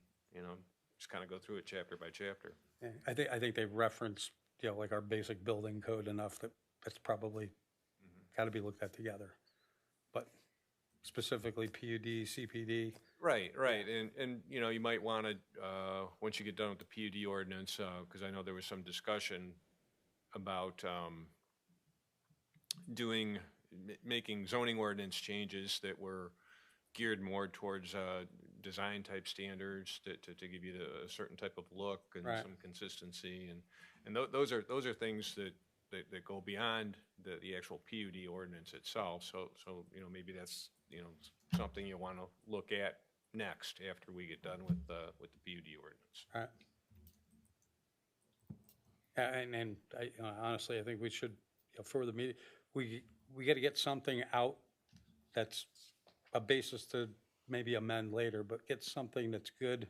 just kind of go through it chapter by chapter. Yeah, I think they reference like our basic building code enough that that's probably got to be looked at together. But specifically PUD, CPD. Right, right, and, you know, you might want to, once you get done with the PUD ordinance, because I know there was some discussion about making zoning ordinance changes that were geared more towards design type standards to give you a certain type of look and Right. some consistency, and those are things that go beyond the actual PUD ordinance itself. So you know, maybe that's, you know, something you want to look at next after we get done with the PUD ordinance. Right. And I, honestly, I think we should, you know, for the meeting, we got to get something out that's a basis to maybe amend later, but get something that's good,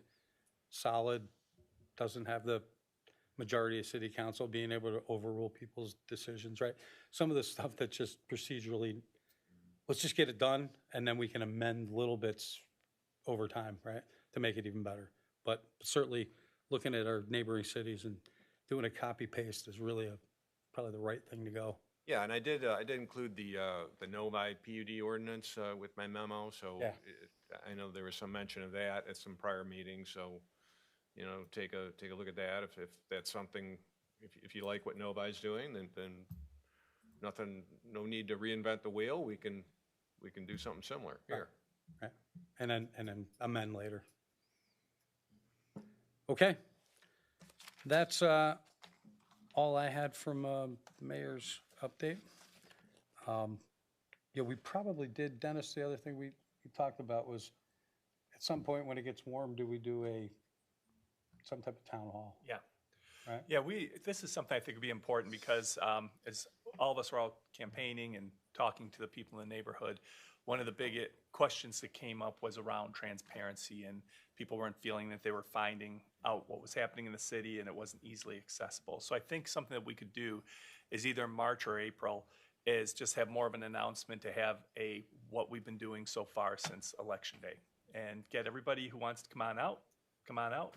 solid, doesn't have the majority of city council being able to overrule people's decisions, right? Some of the stuff that just procedurally, let's just get it done, and then we can amend little bits over time, right, to make it even better. But certainly, looking at our neighboring cities and doing a copy paste is really probably the right thing to go. Yeah, and I did include the Novi PUD ordinance with my memo, so Yeah. I know there was some mention of that at some prior meetings, so, you know, take a look at that. If that's something, if you like what Novi's doing, then no need to reinvent the wheel. We can do something similar here. Right. And then amend later. Okay. That's all I had from mayor's update. Yeah, we probably did, Dennis, the other thing we talked about was at some point when it gets warm, do we do some type of town hall? Yeah. Right? Yeah, this is something I think would be important because as all of us were out campaigning and talking to the people in the neighborhood, one of the big questions that came up was around transparency, and people weren't feeling that they were finding out what was happening in the city and it wasn't easily accessible. So I think something that we could do is either March or April is just have more of an announcement to have what we've been doing so far since Election Day and get everybody who wants to come on out.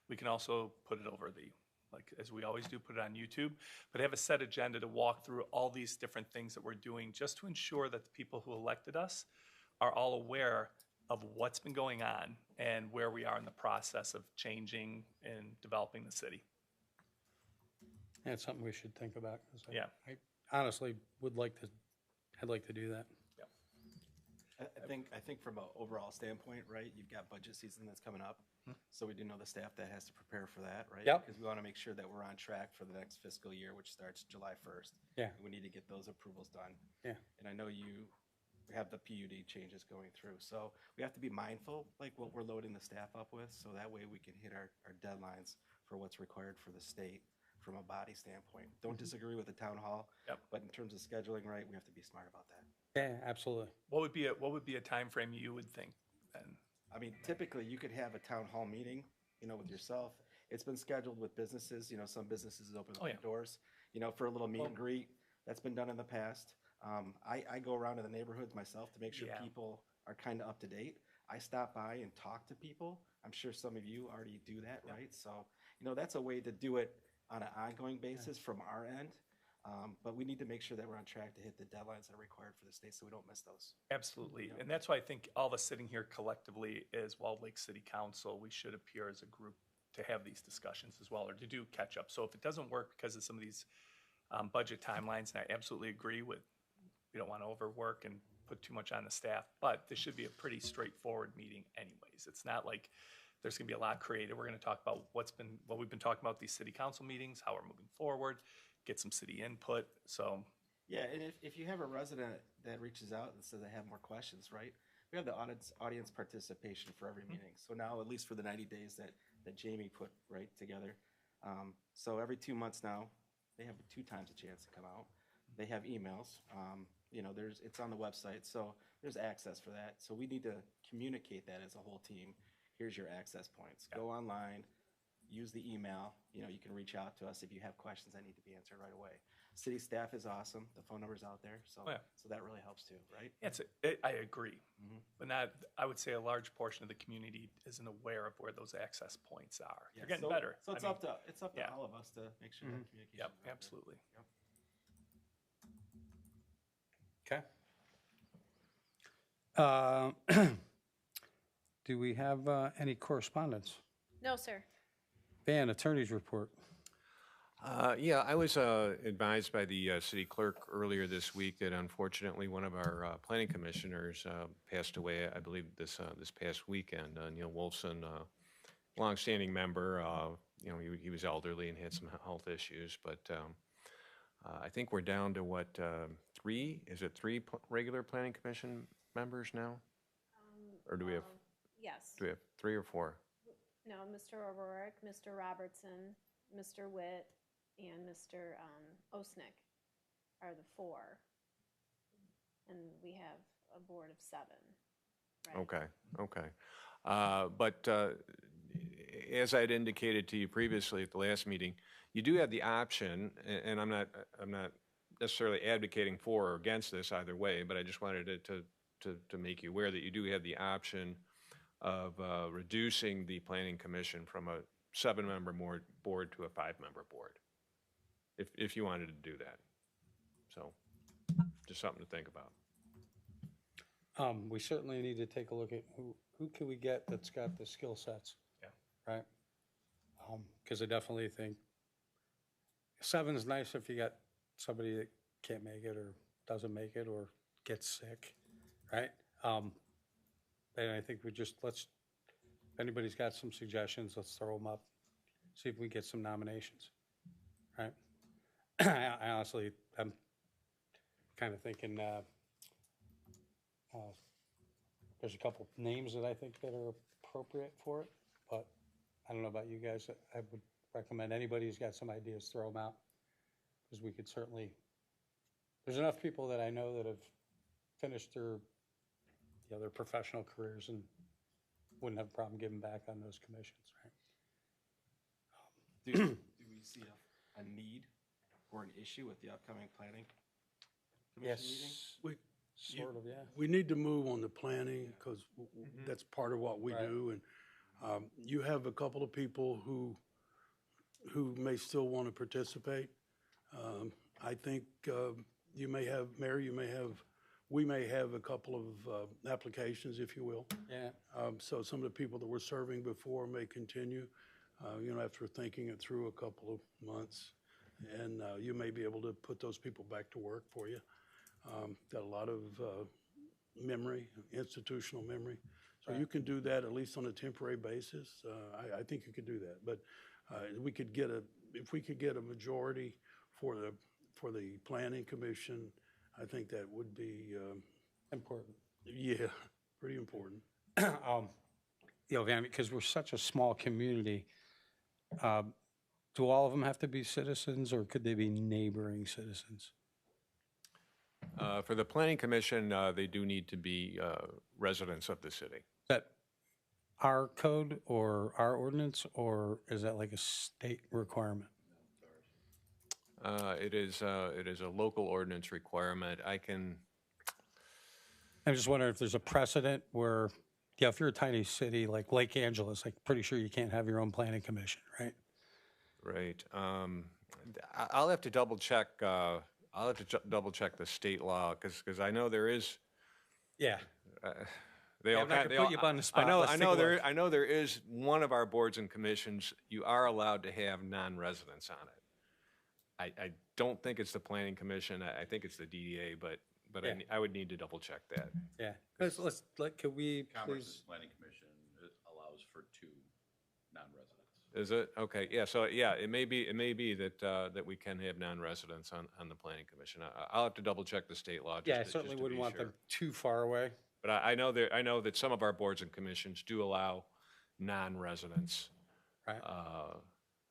We can also put it over as we always do, put it on YouTube, but have a set agenda to walk through all these different things that we're doing just to ensure that the people who elected us are all aware of what's been going on and where we are in the process of changing and developing the city. Yeah, it's something we should think about. 'Cause Yeah. I honestly I'd like to do that. I think from an overall standpoint, right, you've got budget season that's coming up. So we do know the staff that has to prepare for that, right? Yep. Because we want to make sure that we're on track for the next fiscal year, which starts July 1st. Yeah. We need to get those approvals done. Yeah. And I know you have the PUD changes going through. So we have to be mindful, like what we're loading the staff up with, so that way we can hit our deadlines for what's required for the state from a body standpoint. Don't disagree with the town hall. Yep. But in terms of scheduling, right, we have to be smart about that. Yeah, absolutely. What would be a time frame you would think then? I mean, typically you could have a town hall meeting, you know, with yourself. It's been scheduled with businesses, you know, some businesses open Oh, their yeah. doors, you know, for a little meet and greet. That's been done in the past. I go around to the neighborhoods myself to make sure Yeah. people are kind of up to date. I stop by and talk to people. I'm sure some of you already do that, right? So, you know, that's a way to do it on an ongoing basis from our end. But we need to make sure that we're on track to hit the deadlines that are required for the state so we don't miss those. Absolutely. And that's why I think all of us sitting here collectively as Walled Lake City Council, we should appear as a group to have these discussions as well, or to do catch up. So if it doesn't work because of some of these budget timelines, and I absolutely agree with, we don't want to overwork and put too much on the staff, but this should be a pretty straightforward meeting anyways. It's not like there's going to be a lot creative. We're going to talk about what we've been talking about these city council meetings, how we're moving forward, get some city input. So Yeah, and if you have a resident that reaches out and says they have more questions, right? We have the audience participation for every meeting. So now, at least for the 90 days that Jamie put right together. So every 2 months now, they have 2 times a chance to come out. They have emails. You know, it's on the website, so there's access for that. So we need to communicate that as a whole team. Here's your access points. Go online, use the email. You know, you can reach out to us if you have questions that need to be answered right away. City staff is awesome. The phone number's out there, so so that really helps too, right? I agree, but I would say a large portion of the community isn't aware of where those access points are. Yeah, They're getting so- better. So it's I mean, up to yeah. all of us to make sure that communication. Yep, is out there. absolutely. Yep. Okay. Do we have any correspondence? No, sir. Van, attorney's report. Yeah, I was advised by the city clerk earlier this week that unfortunately one of our planning commissioners passed away, I believe this past weekend. Neil Wolfson, longstanding member, he was elderly and had some health issues, but I think we're down to what, three regular planning commission members now? Or do we have, Yes. do we have 3 or 4? No, Mr. O'Rourke, Mr. Robertson, Mr. Witt, and Mr. Osnick are the 4. And we have a board of 7. Right? Okay. But as I'd indicated to you previously at the last meeting, you do have the option, and I'm not necessarily advocating for or against this either way, but I just wanted to make you aware that you do have the option of reducing the planning commission from a 7-member board to a 5-member board, if you wanted to do that. So, just something to think about. We certainly need to take a look at who can we get that's got the skill sets. Yeah. Right? Because I definitely think 7's nice if you got somebody that can't make it or doesn't make it or gets sick, right? And I think if anybody's got some suggestions, let's throw them up, see if we get some nominations, right? I honestly, I'm kind of thinking, there's a couple names that I think that are appropriate for it, but I don't know about you guys. I would recommend anybody who's got some ideas, throw them out, because we could certainly, there's enough people that I know that have finished their professional careers and wouldn't have a problem giving back on those commissions, right? Do we see a need or an issue with the upcoming planning commission meeting? Sort of, yeah. We need to move on the planning because that's part of what we do. And you have a couple of people who may still want to participate. I think you may have, Mayor, we may have a couple of applications, if you will. Yeah. So some of the people that were serving before may continue, after thinking it through a couple of months. And you may be able to put those people back to work for you. Got a lot of memory, institutional memory. So you can do that at least on a temporary basis. I think you could do that. But if we could get a majority for the planning commission, I think that would be important. Yeah, pretty important. Van, because we're such a small community, do all of them have to be citizens, or could they be neighboring citizens? For the planning commission, they do need to be residents of the city. Is that our code or our ordinance, or is that like a state requirement? It is a local ordinance requirement. I'm just wondering if there's a precedent where, if you're a tiny city like Lake Angeles, I'm pretty sure you can't have your own planning commission, right? Right. I'll have to double check. I'll have to double check the state law because I know there is. Yeah. They all I'm not kind gonna put you on the spot. I know there is one of our boards and commissions. You are allowed to have non-residents on it. I don't think it's the planning commission. I think it's the DDA, but Yeah. I would need to double check that. Yeah. Could we Commerce's please? Planning Commission allows for 2 non-residents. Is it? Okay, yeah, so, yeah, it may be that we can have non-residents on the planning commission. I'll have to double check the state law. Yeah, I certainly wouldn't want them too far away. But I know that some of our boards and commissions do allow non-residents Right.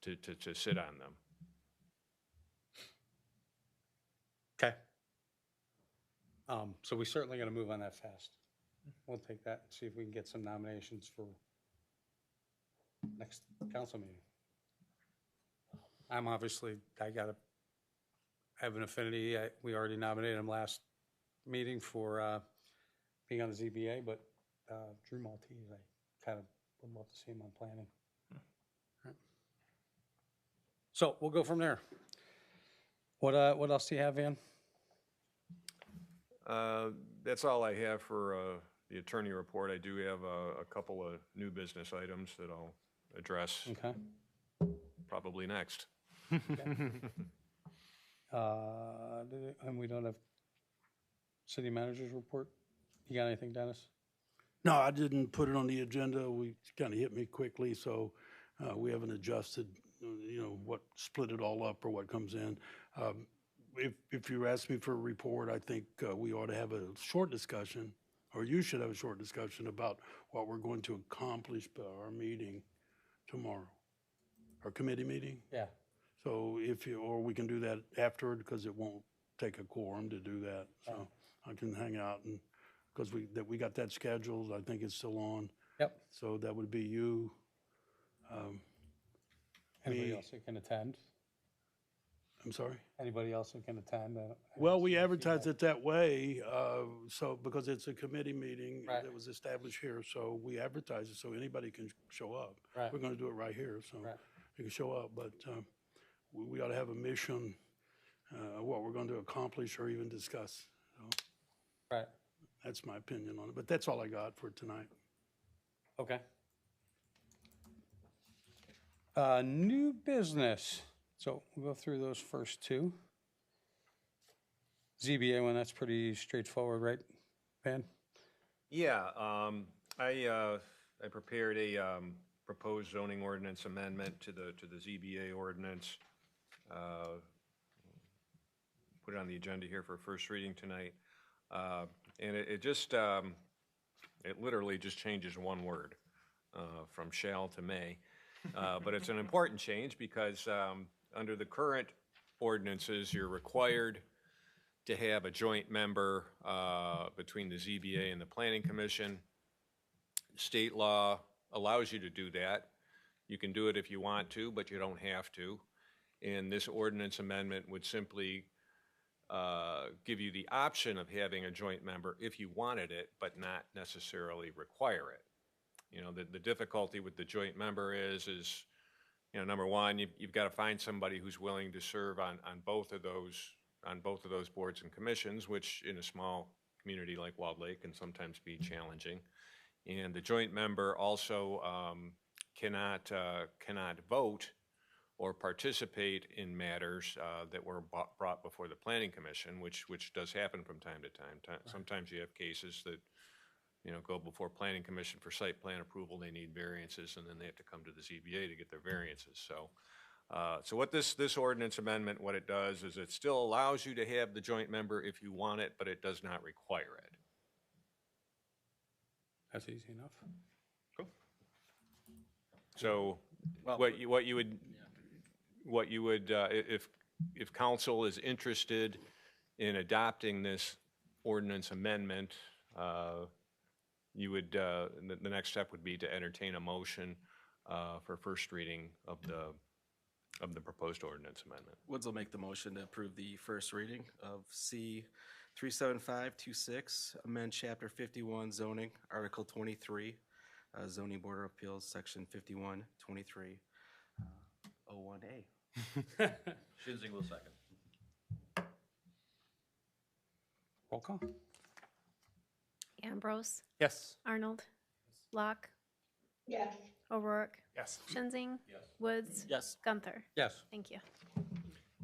to sit on them. Okay. So we're certainly going to move on that fast. We'll take that and see if we can get some nominations for next council meeting. I have an affinity. We already nominated him last meeting for being on the ZBA, but Drew Maltese, I kind of would love to see him on planning. Right. So we'll go from there. What else do you have, Van? That's all I have for the attorney report, I do have a couple of new business items that I'll address Okay. probably next. And we don't have city manager's report? You got anything, Dennis? No, I didn't put it on the agenda. We kind of hit me quickly, so we haven't adjusted, what, split it all up or what comes in. If you ask me for a report, I think we ought to have a short discussion, or you should have a short discussion about what we're going to accomplish by our meeting tomorrow, our committee meeting. Yeah. So or we can do that afterward, because it won't take a quorum to do that. So I can hang out, and because we got that scheduled, I think it's still on. Yep. So that would be you. Anybody me. else that can attend? I'm sorry? Anybody else that can attend? Well, we advertise it that way, so, because it's a committee meeting Right. that was established here, so we advertise it so anybody can show up. Right. We're gonna do it right here, so Right. you can show up, but we ought to have a mission, what we're going to accomplish or even discuss. So Right. that's my opinion on it, but that's all I got for tonight. Okay. New business. So we'll go through those first two. ZBA one, that's pretty straightforward, right, Van? Yeah, I prepared a proposed zoning ordinance amendment to the ZBA ordinance. Put it on the agenda here for first reading tonight. And it just, it literally just changes one word, from shall to may. But it's an important change because under the current ordinances, you're required to have a joint member between the ZBA and the Planning Commission. State law allows you to do that. You can do it if you want to, but you don't have to. And this ordinance amendment would simply give you the option of having a joint member if you wanted it, but not necessarily require it. The difficulty with the joint member is number one, you've got to find somebody who's willing to serve on both of those boards and commissions, which in a small community like Walled Lake can sometimes be challenging. And the joint member also cannot vote or participate in matters that were brought before the Planning Commission, which does happen from time to time. Sometimes you have cases that go before Planning Commission for site plan approval, they need variances, and then they have to come to the ZBA to get their variances. So what this ordinance amendment, what it does is it still allows you to have the joint member if you want it, but it does not require it. That's easy enough. Cool. So what you would, if council is interested in adopting this ordinance amendment, you would, the next step would be to entertain a motion for first reading of the proposed ordinance amendment. Woods will make the motion to approve the first reading of C 37526, amend Chapter 51 zoning, Article 23, zoning board of appeals, Section 5123, 01A. Shinzing will second. Roll call. Ambrose, Yes. Arnold, Locke, Yes. O'Rourke, Yes. Schenzing, Yes. Woods, Yes. Gunther. Yes. Thank you.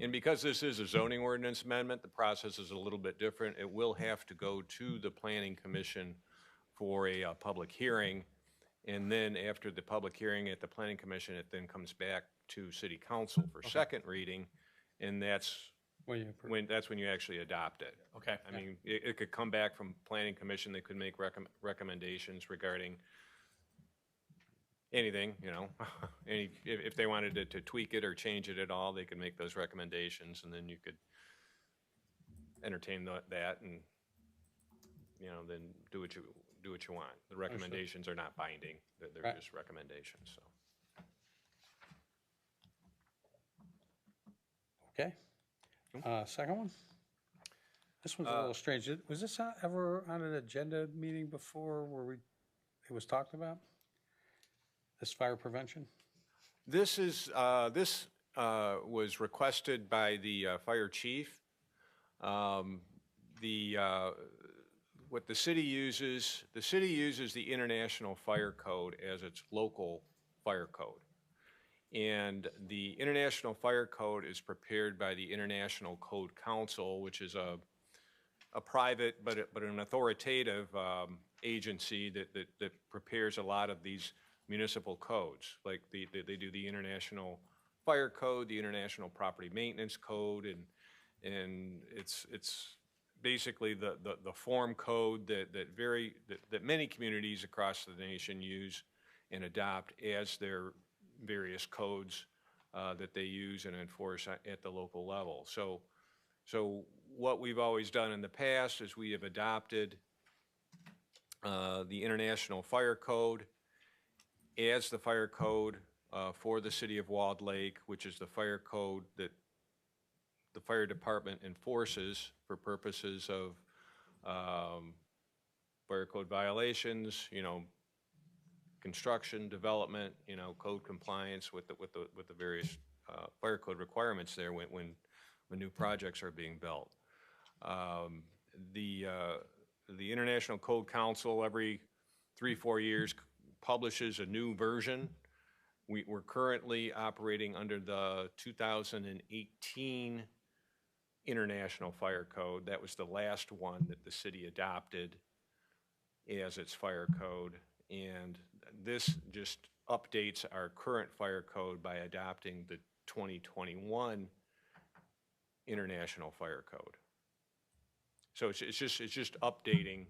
And because this is a zoning ordinance amendment, the process is a little bit different. It will have to go to the Planning Commission for a public hearing. And then after the public hearing at the Planning Commission, it then comes back to City Council for second reading. And that's when you actually adopt it. Okay. I mean, it could come back from Planning Commission. They could make recommendations regarding anything, if they wanted to tweak it or change it at all, they could make those recommendations, and then you could entertain that and, then do what you want. The recommendations are not binding. They're Right. just recommendations, so. Okay. Second one? This one's a little strange. Was this ever on an agenda meeting before where it was talked about? This fire prevention? This was requested by the fire chief. The what the city uses the International Fire Code as its local fire code. And the International Fire Code is prepared by the International Code Council, which is a private but an authoritative agency that prepares a lot of these municipal codes. Like they do the International Fire Code, the International Property Maintenance Code, and it's basically the form code that many communities across the nation use and adopt as their various codes that they use and enforce at the local level. So what we've always done in the past is we have adopted the International Fire Code as the fire code for the city of Walled Lake, which is the fire code that the fire department enforces for purposes of fire code violations, construction, development, code compliance with the various fire code requirements there when new projects are being built. The International Code Council every 3-4 years publishes a new version. We're currently operating under the 2018 International Fire Code. That was the last one that the city adopted as its fire code. And this just updates our current fire code by adopting the 2021 International Fire Code. So it's just updating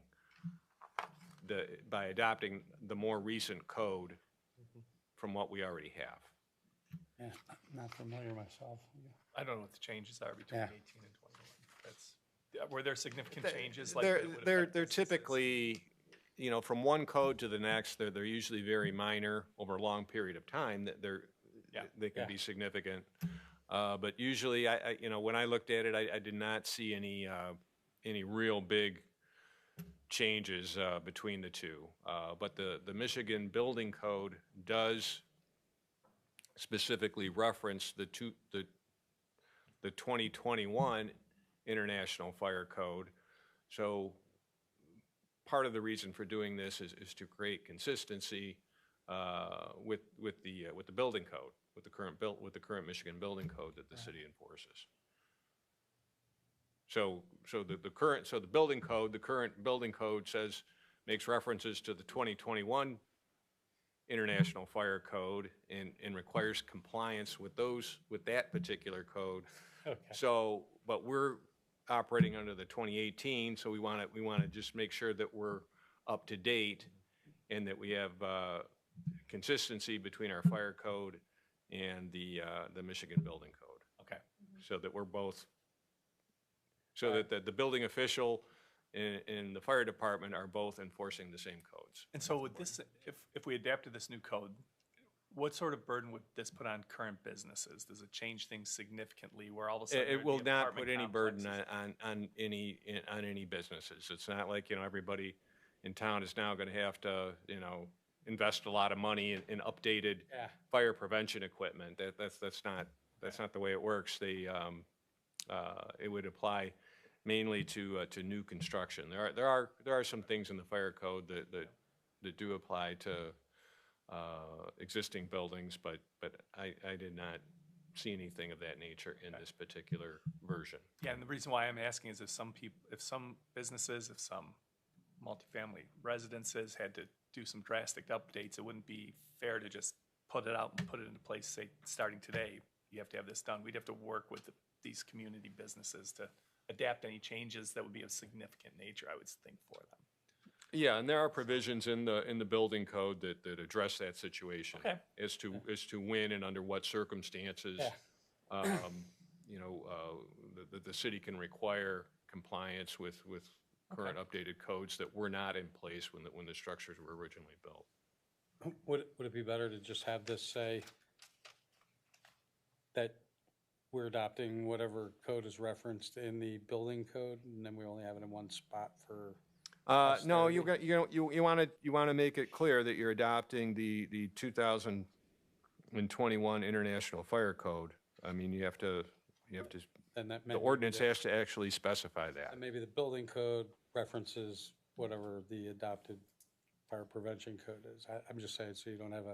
by adopting the more recent code from what we already have. Yeah, not familiar myself. I don't know what the changes are between Yeah. 18 and 21. Were there significant changes? They're typically, from one code to the next, they're usually very minor over a long period of time. They can be significant. But usually, when I looked at it, I did not see any real big changes between the two. But the Michigan Building Code does specifically reference the 2021 International Fire Code. So part of the reason for doing this is to create consistency with the building code, with the current Michigan Building Code that the city enforces. So the building code, the current building code makes references to the 2021 International Fire Code and requires compliance with that particular code. Okay. So, but we're operating under the 2018, so we want to just make sure that we're up to date and that we have consistency between our fire code and the Michigan Building Code. Okay. So that we're both, so that the building official and the fire department are both enforcing the same codes. And so would this, if we adapted this new code, what sort of burden would this put on current businesses? Does it change things significantly where all of a sudden It will there'd be not apartment put any burden complexes? on any businesses. It's not like, everybody in town is now gonna have to, invest a lot of money in updated fire prevention equipment. That's not the way it works. It would apply mainly to new construction. There are some things in the fire code that do apply to existing buildings, but I did not see anything of that nature in this particular version. Yeah, and the reason why I'm asking is if some businesses, if some multifamily residences had to do some drastic updates, it wouldn't be fair to just put it out and put it into place, say, starting today, you have to have this done. We'd have to work with these community businesses to adapt any changes that would be of significant nature, I would think, for them. Yeah, and there are provisions in the building code that address that situation. Okay. As to when and under what circumstances, the city can require compliance with current updated codes that were not in place when the structures were originally built. Would it be better to just have this say that we're adopting whatever code is referenced in the building code, and then we only have it in one spot for? No, you want to make it clear that you're adopting the 2021 International Fire Code. I mean, you have to. And that The ordinance has to actually specify that. And maybe the building code references whatever the adopted fire prevention code is. I'm just saying, so you don't have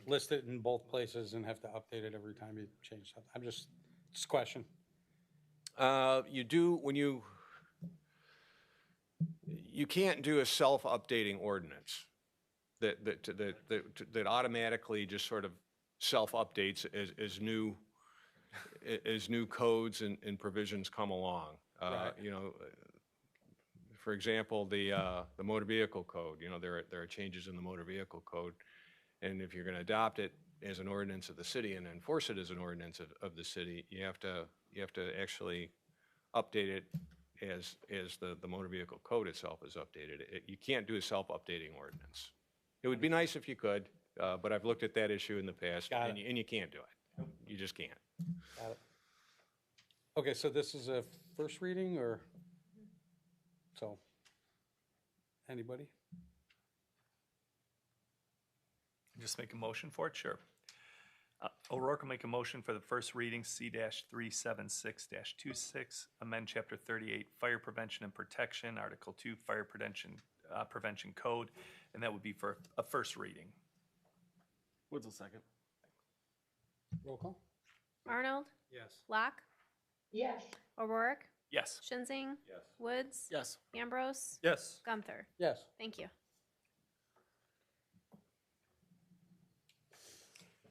list it in both places and have to update it every time you change something. It's a question. You do, when you can't do a self-updating ordinance that automatically just sort of self-updates as new codes and provisions come along. Right. You know, for example, the motor vehicle code, you know, there are changes in the motor vehicle code. And if you're going to adopt it as an ordinance of the city and enforce it as an ordinance of the city, you have to actually update it as the motor vehicle code itself is updated. You can't do a self-updating ordinance. It would be nice if you could, but I've looked at that issue in the past, and you can't do it. You just can't. Got it. Okay, so this is a first reading, or? So, anybody? Just make a motion for it? Sure. O'Rourke will make a motion for the first reading, C-376-26, amend Chapter 38, Fire Prevention and Protection, Article 2, Fire Prevention Code, and that would be for a first reading. Woods will second. Roll call? Arnold? Yes. Locke? Yes. O'Rourke? Yes. Shinzing? Yes. Woods? Yes. Ambrose? Yes. Gunther? Yes. Thank you.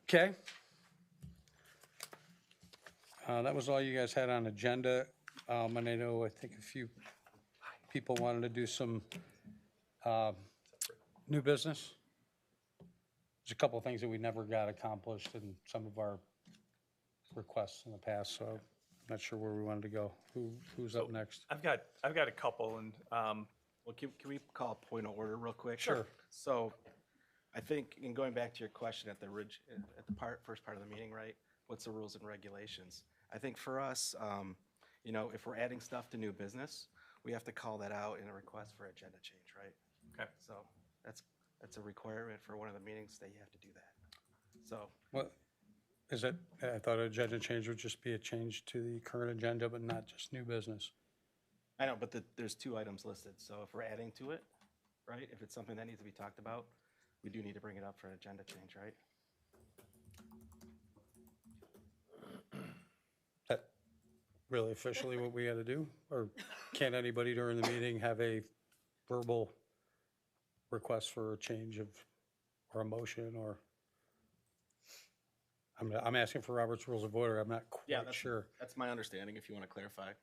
Okay. That was all you guys had on agenda. And I know, I think a few people wanted to do some new business. There's a couple of things that we never got accomplished in some of our requests in the past, so I'm not sure where we wanted to go. Who's up next? I've got a couple, and Well, can we call a point of order real quick? Sure. So, I think, in going back to your question at the first part of the meeting, right? What's the rules and regulations? I think for us, you know, if we're adding stuff to new business, we have to call that out in a request for agenda change, right? Okay. So that's a requirement for one of the meetings that you have to do that. So, What is it? I thought agenda change would just be a change to the current agenda, but not just new business. I know, but there's 2 items listed. So if we're adding to it, right? If it's something that needs to be talked about, we do need to bring it up for an agenda change, right? That really officially what we got to do? Or can anybody during the meeting have a verbal request for a change of, or a motion, or? I'm asking for Robert's Rules of Order. I'm not quite sure. That's my understanding, if you want to clarify.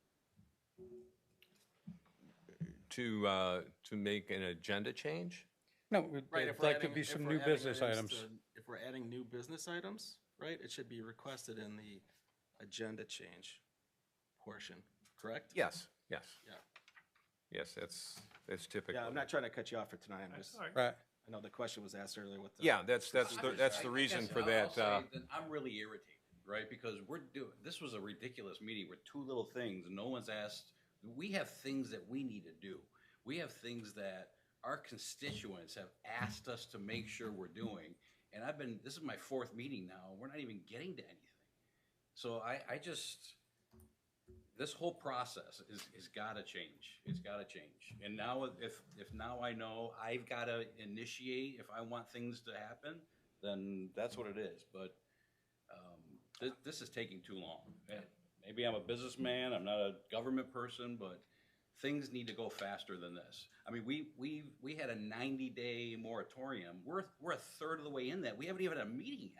To make an agenda change? No, Right, it'd like to be some new business items. If we're adding new business items, right, it should be requested in the agenda change portion, correct? Yes, yes. Yeah. Yes, that's typical. Yeah, I'm not trying to cut you off for tonight, I'm just, all right. Right. I know the question was asked earlier with the. Yeah, that's the reason for that. I'm really irritated, right? Because this was a ridiculous meeting with 2 little things, and no one's asked. We have things that we need to do. We have things that our constituents have asked us to make sure we're doing. And this is my 4th meeting now. We're not even getting to anything. So I just, this whole process is gotta change. It's gotta change. And now if now I know I've gotta initiate, if I want things to happen, then that's what it is. But this is taking too long. Maybe I'm a businessman, I'm not a government person, but things need to go faster than this. I mean, we had a 90-day moratorium. We're a third of the way in that. We haven't even had a meeting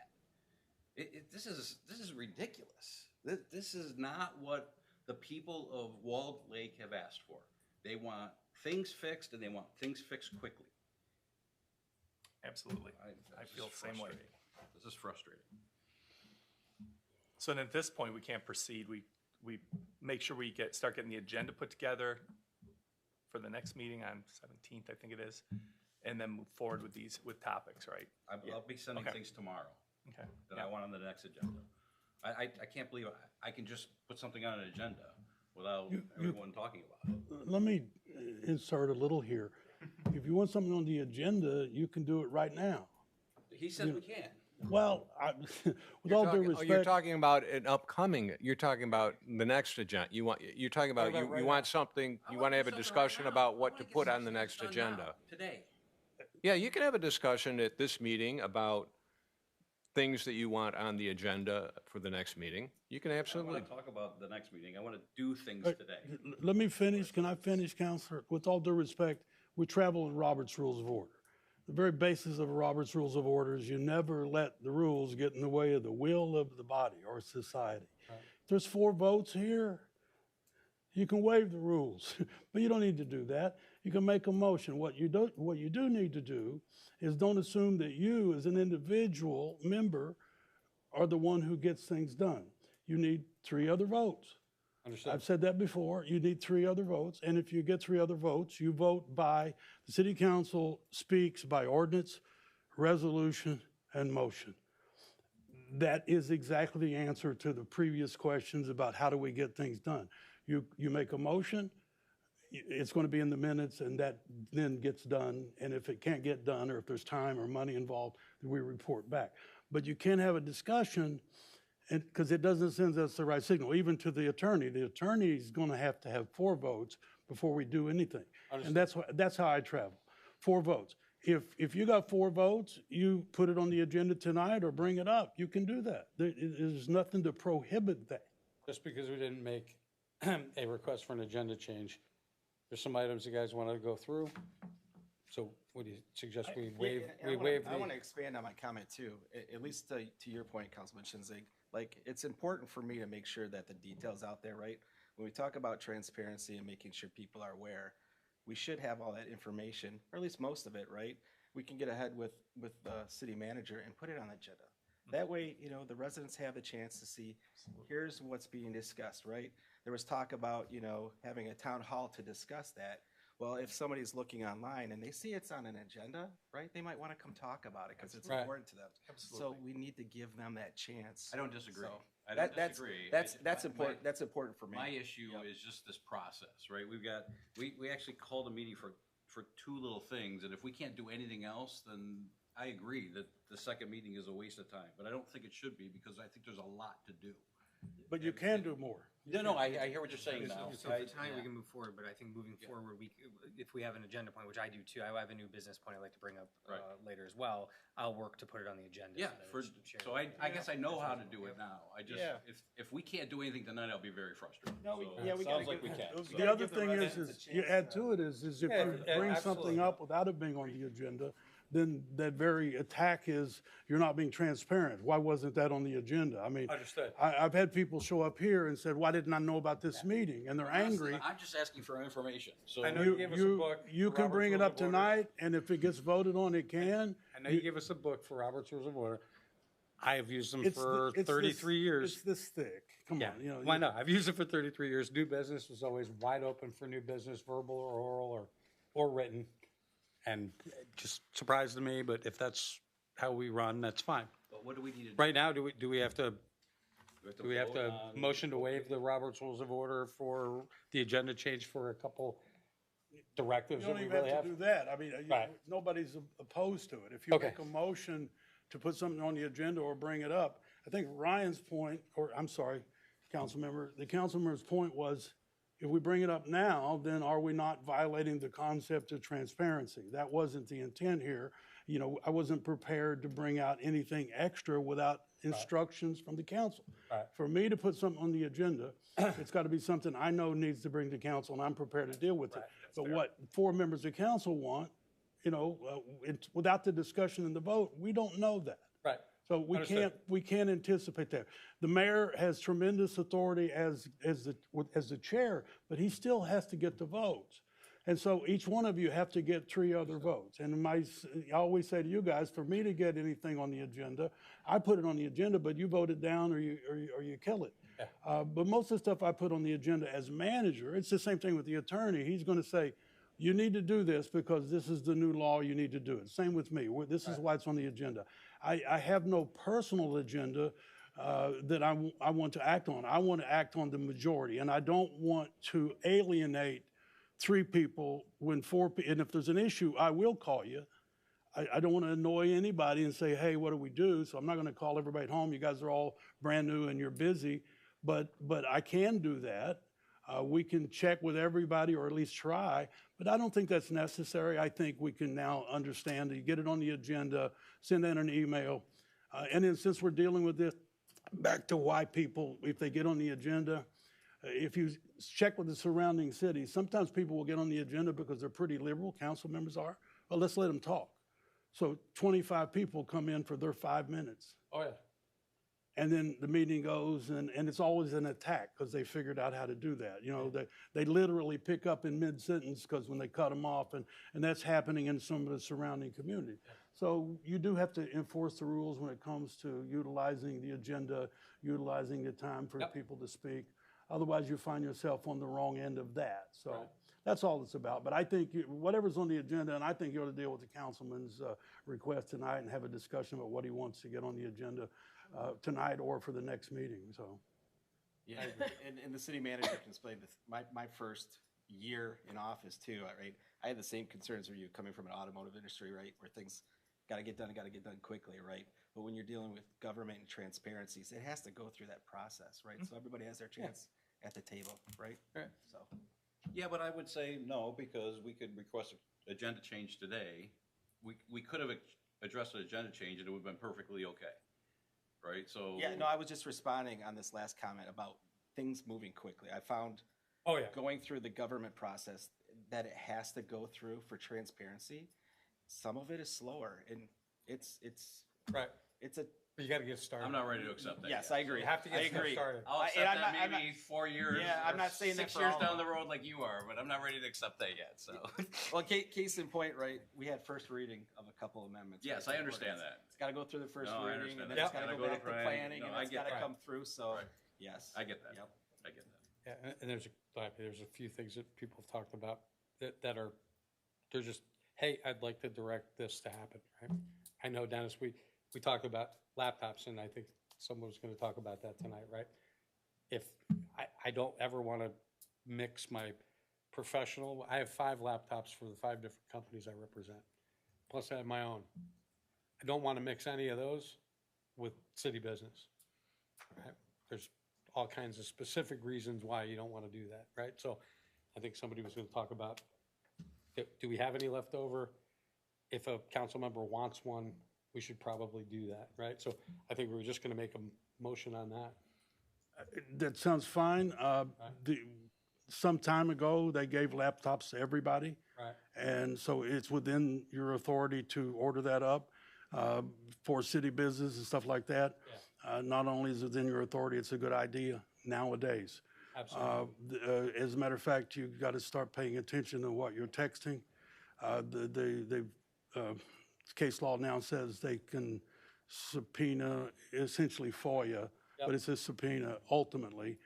yet. This is ridiculous. This is not what the people of Walled Lake have asked for. They want things fixed, and they want things fixed quickly. Absolutely. I feel the same way. This is frustrating. So then at this point, we can't proceed. We make sure we start getting the agenda put together for the next meeting on 17th, I think it is, and then move forward with topics, right? I'll be sending things tomorrow. Okay. That I want on the next agenda. I can't believe I can just put something on an agenda without everyone talking about it. Let me insert a little here. If you want something on the agenda, you can do it right now. He said we can. Well, with all due respect. You're talking about an upcoming, you're talking about the next agenda. You're talking about, you want something, you want to have a discussion about what to put on the next agenda. Today. Yeah, you can have a discussion at this meeting about things that you want on the agenda for the next meeting. You can I absolutely. want to talk about the next meeting. I want to do things today. Let me finish. Can I finish, Counselor? With all due respect, we travel in Robert's Rules of Order. The very basis of Robert's Rules of Order is you never let the rules get in the way of the will of the body or society. If there's 4 votes here, you can waive the rules, but you don't need to do that. You can make a motion. What you do need to do is don't assume that you as an individual member are the one who gets things done. You need 3 other votes. Understood. I've said that before. You need 3 other votes, and if you get 3 other votes, you vote by, the city council speaks by ordinance, resolution, and motion. That is exactly the answer to the previous questions about how do we get things done. You make a motion, it's going to be in the minutes, and that then gets done, and if it can't get done, or if there's time or money involved, then we report back. But you can't have a discussion because it doesn't send us the right signal, even to the attorney. The attorney is going to have 4 votes before we do anything. And that's how I travel, 4 votes. If you got 4 votes, you put it on the agenda tonight or bring it up. You can do that. There's nothing to prohibit that. Just because we didn't make a request for an agenda change, there's some items you guys want to go through. So what do you suggest we waive? I want to expand on my comment too, at least to your point, Councilman Shinzig. Like, it's important for me to make sure that the detail's out there, right? When we talk about transparency and making sure people are aware, we should have all that information, or at least most of it, right? We can get ahead with the city manager and put it on the agenda. That way, the residents have a chance to see, here's what's being discussed, right? There was talk about, having a town hall to discuss that. Well, if somebody's looking online and they see it's on an agenda, right, they might want to come talk about it because it's important to them. Absolutely. So we need to give them that chance. I don't disagree. So I don't disagree. That's important. That's important for me. My issue is just this process, right? We actually called a meeting for 2 little things, and if we can't do anything else, then I agree that the second meeting is a waste of time. But I don't think it should be because I think there's a lot to do. But you can do more. No, I hear what you're saying now. So for tonight, we can move forward, but I think moving forward, if we have an agenda point, which I do too, I have a new business point I'd like to bring up later as well. I'll work to put it on the agenda. Yeah, so I guess I know how to do it now. I just, if we can't do anything tonight, I'll be very frustrated. No, we sounds like we can. The other thing is you add to it is if you bring something up without it being on the agenda, then that very attack is you're not being transparent. Why wasn't that on the agenda? I mean, Understood. I've had people show up here and said, why didn't I know about this meeting? And they're angry. I'm just asking for information, so. I know you gave us a book. You for can Robert's bring it Rules up of Order. tonight, and if it gets voted on, it can. I know you gave us a book for Robert's Rules of Order. I have used them It's for it's 33 years. It's this thick. Come Yeah, on. why not? I've used it for 33 years. New business was always wide open for new business, verbal or oral or written. And it just surprised me, but if that's how we run, that's fine. But what do we need to do? Right now, do we have to vote on- motion to waive the Robert's Rules of Order for the agenda change for a couple directives You that don't we even really have have? to do that. I mean, Right. nobody's opposed to it. If you Okay. make a motion to put something on the agenda or bring it up, I think Ryan's point, or I'm sorry, the council member's point was, if we bring it up now, then are we not violating the concept of transparency? That wasn't the intent here. I wasn't prepared to bring out anything extra without instructions from the council. Right. For me to put something on the agenda, it's got to be something I know needs to bring to council, and I'm prepared to deal with it. But what 4 members of council want, without the discussion and the vote, we don't know that. Right. So we can't anticipate that. The mayor has tremendous authority as the chair, but he still has to get the votes. And so each one of you have to get 3 other votes. And I always say to you guys, for me to get anything on the agenda, I put it on the agenda, but you vote it down or you kill it. But most of the stuff I put on the agenda as manager, it's the same thing with the attorney. He's going to say, you need to do this because this is the new law, you need to do it. Same with me. This is why it's on the agenda. I have no personal agenda that I want to act on. I want to act on the majority, and I don't want to alienate 3 people when 4 people, and if there's an issue, I will call you. I don't want to annoy anybody and say, hey, what do we do? So I'm not going to call everybody at home. You guys are all brand new and you're busy, but I can do that. We can check with everybody or at least try, but I don't think that's necessary. I think we can now understand that you get it on the agenda, send in an email. And then since we're dealing with this, back to why people, if they get on the agenda, if you check with the surrounding cities, sometimes people will get on the agenda because they're pretty liberal, council members are. Well, let's let them talk. So 25 people come in for their 5 minutes. Oh, yeah. And then the meeting goes, and it's always an attack because they figured out how to do that. You know, they literally pick up in mid-sentence because when they cut them off, and that's happening in some of the surrounding communities. So you do have to enforce the rules when it comes to utilizing the agenda, utilizing the time for people to speak. Otherwise, you find yourself on the wrong end of that. So that's all it's about. But I think whatever's on the agenda, and I think you ought to deal with the councilman's request tonight and have a discussion about what he wants to get on the agenda tonight or for the next meeting. So, yeah, and the city manager can explain this. My first year in office too, right? I had the same concerns for you coming from an automotive industry, right, where things got to get done quickly, right? But when you're dealing with government and transparencies, it has to go through that process, right? So everybody has their chance at the table, right? Right. So. Yeah, but I would say no, because we could request an agenda change today. We could have addressed an agenda change and it would have been perfectly okay, right? So. Yeah, no, I was just responding on this last comment about things moving quickly. I found going through the government process that it has to go through for transparency. Some of it is slower, and it's right. It's a. But you got to get started. I'm not ready to accept that. Yes, yet. I agree. You have to get started. I'll accept that maybe 4 years. Yeah, I'm not saying 6 that for years all down of the them. road like you are, but I'm not ready to accept that yet. So. Well, case in point, right? We had first reading of a couple amendments. Yes, right, I understand that. It's got to go through the first No, I reading, understand and then that. it's got to go back to planning, No, and I it's get got to that. come through. So, Right. yes, I get that. Yep. I get that. Yeah, and there's a few things that people have talked about that are, they're just, hey, I'd like to direct this to happen, right? I know, Dennis, we talked about laptops, and I think someone was going to talk about that tonight, right? If I don't ever want to mix my professional, I have 5 laptops for the 5 different companies I represent, plus I have my own. I don't want to mix any of those with city business, right? There's all kinds of specific reasons why you don't want to do that, right? So I think somebody was going to talk about, do we have any left over? If a council member wants one, we should probably do that, right? So I think we were just going to make a motion on that. that sounds fine. Some time ago, they gave laptops to everybody. Right. And so it's within your authority to order that up for city business and stuff like that. Not only is it within your authority, it's a good idea nowadays. Absolutely. As a matter of fact, you've got to start paying attention to what you're texting. Case law now says they can subpoena, essentially FOIA, but it's a subpoena ultimately.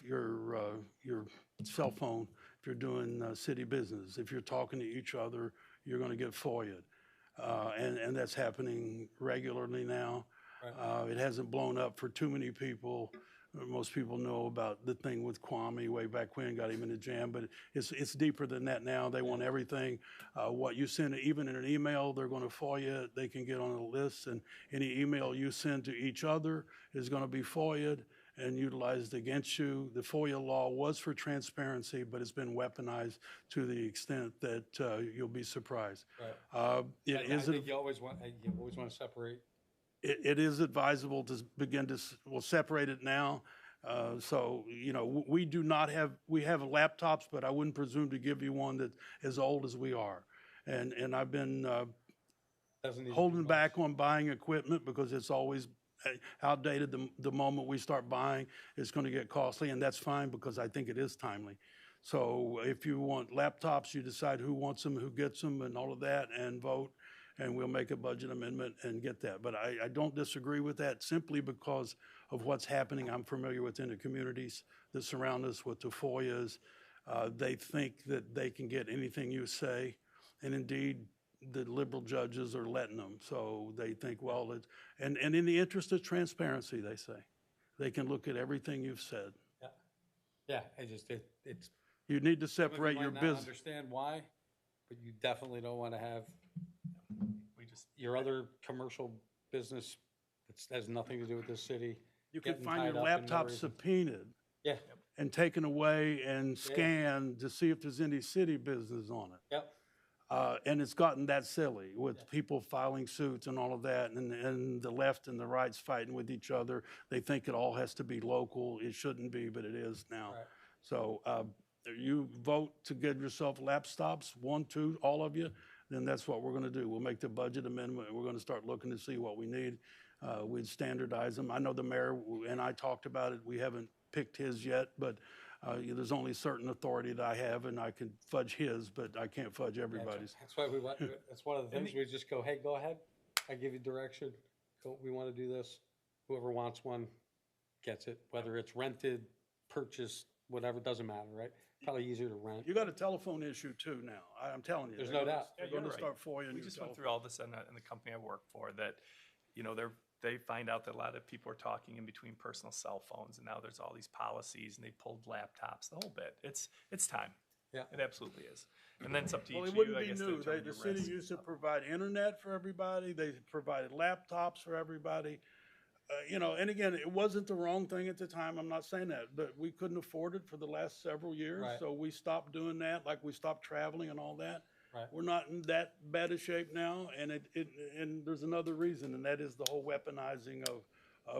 Your cell phone, if you're doing city business, if you're talking to each other, you're going to get FOIA'd. And that's happening regularly now. Right. It hasn't blown up for too many people. Most people know about the thing with Kwame way back when, got him in a jam, but it's deeper than that now. They want everything. What you send, even in an email, they're going to FOIA it. They can get on a list, and any email you send to each other is going to be FOIA'd and utilized against you. The FOIA law was for transparency, but it's been weaponized to the extent that you'll be surprised. Right. I think you always want to separate. It is advisable to begin to, separate it now. So, we have laptops, but I wouldn't presume to give you one that's as old as we are. And I've been holding back on buying equipment because it's always outdated. The moment we start buying, it's going to get costly, and that's fine because I think it is timely. So if you want laptops, you decide who wants them, who gets them, and all of that, and vote. And we'll make a budget amendment and get that. But I don't disagree with that simply because of what's happening. I'm familiar within the communities that surround us with the FOIAs. They think that they can get anything you say. And indeed, the liberal judges are letting them. So they think, well, and in the interest of transparency, they say, they can look at everything you've said. Yeah, it's. You need to separate your business. Understand why, but you definitely don't want to have your other commercial business that has nothing to do with this city. You can getting find tied your up in laptop notaries. subpoenaed Yeah, and taken away and scanned to see if there's any city business on it. yep. And it's gotten that silly with people filing suits and all of that, and the left and the right's fighting with each other. They think it all has to be local. It shouldn't be, but it is now. Right. So you vote to get yourself laptops, 1, 2, all of you, then that's what we're going to do. We'll make the budget amendment. We're going to start looking to see what we need. We'd standardize them. I know the mayor and I talked about it. We haven't picked his yet, but there's only certain authority that I have, and I can fudge his, but I can't fudge everybody's. That's why we want, that's one of the things, we just go, hey, go ahead, I give you direction, go, we want to do this. Whoever wants one gets it, whether it's rented, purchased, whatever, doesn't matter, right? Probably easier to rent. You got a telephone issue too now. I'm telling you. There's They're no gonna- doubt. They're Yeah, going to you're start right. for you. We just went through all this in the company I work for, that, you know, they find out that a lot of people are talking in between personal cell phones, and now there's all these policies, and they pulled laptops, the whole bit. It's time. Yeah. It absolutely is. And then it's up to Well, each it of wouldn't you, I be guess, to new. determine The your city risk. used to provide internet for everybody. They provided laptops for everybody. You know, and again, it wasn't the wrong thing at the time. I'm not saying that, but we couldn't afford it for the last several years. Right. So we stopped doing that, like we stopped traveling and all that. Right. We're not in that bad a shape now, and and there's another reason, and that is the whole weaponizing of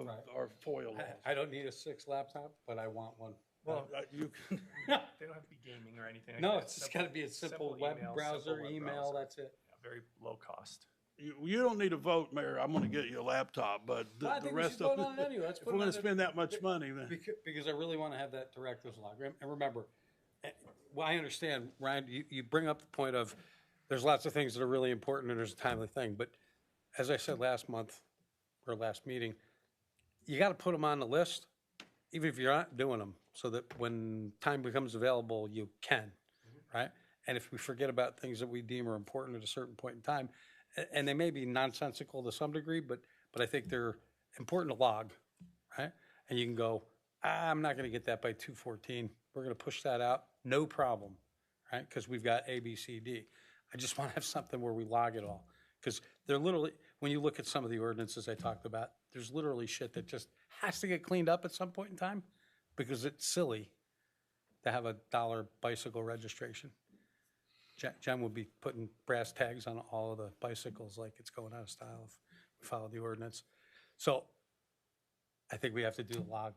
Right. our FOIA laws. I don't need a 6 laptop, but I want one. Well, You can, they don't have to be gaming or anything like that. No, it's just gotta be a simple web browser, email, that's it. Yeah, very low cost. you don't need a vote, Mayor. I'm going to get you a laptop, but Well, I the think we rest should of vote on it anyway. Let's if put we're it going on to the- spend that much money, then. Because I really want to have that director's log. And remember, well, I understand, Ryan, you bring up the point of, there's lots of things that are really important and there's a timely thing, but as I said last month, or last meeting, you got to put them on the list, even if you're not doing them, so that when time becomes available, you can, right? And if we forget about things that we deem are important at a certain point in time, and they may be nonsensical to some degree, but I think they're important to log, right? And you can go, I'm not going to get that by 2:14. We're going to push that out, no problem, right? Because we've got A, B, C, D. I just want to have something where we log it all. Because they're literally, when you look at some of the ordinances I talked about, there's literally shit that just has to get cleaned up at some point in time because it's silly to have a $1 bicycle registration. Jen will be putting brass tags on all of the bicycles like it's going out of style if we follow the ordinance. So I think we have to do the log,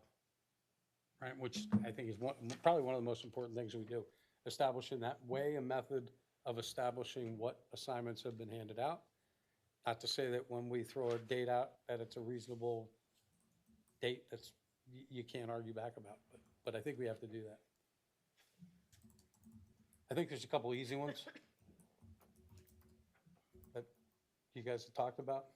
right? Which I think is probably one of the most important things we do. Establishing that way, a method of establishing what assignments have been handed out. Not to say that when we throw a date out, that it's a reasonable date that's, you can't argue back about, but I think we have to do that. I think there's a couple easy ones that you guys have talked about.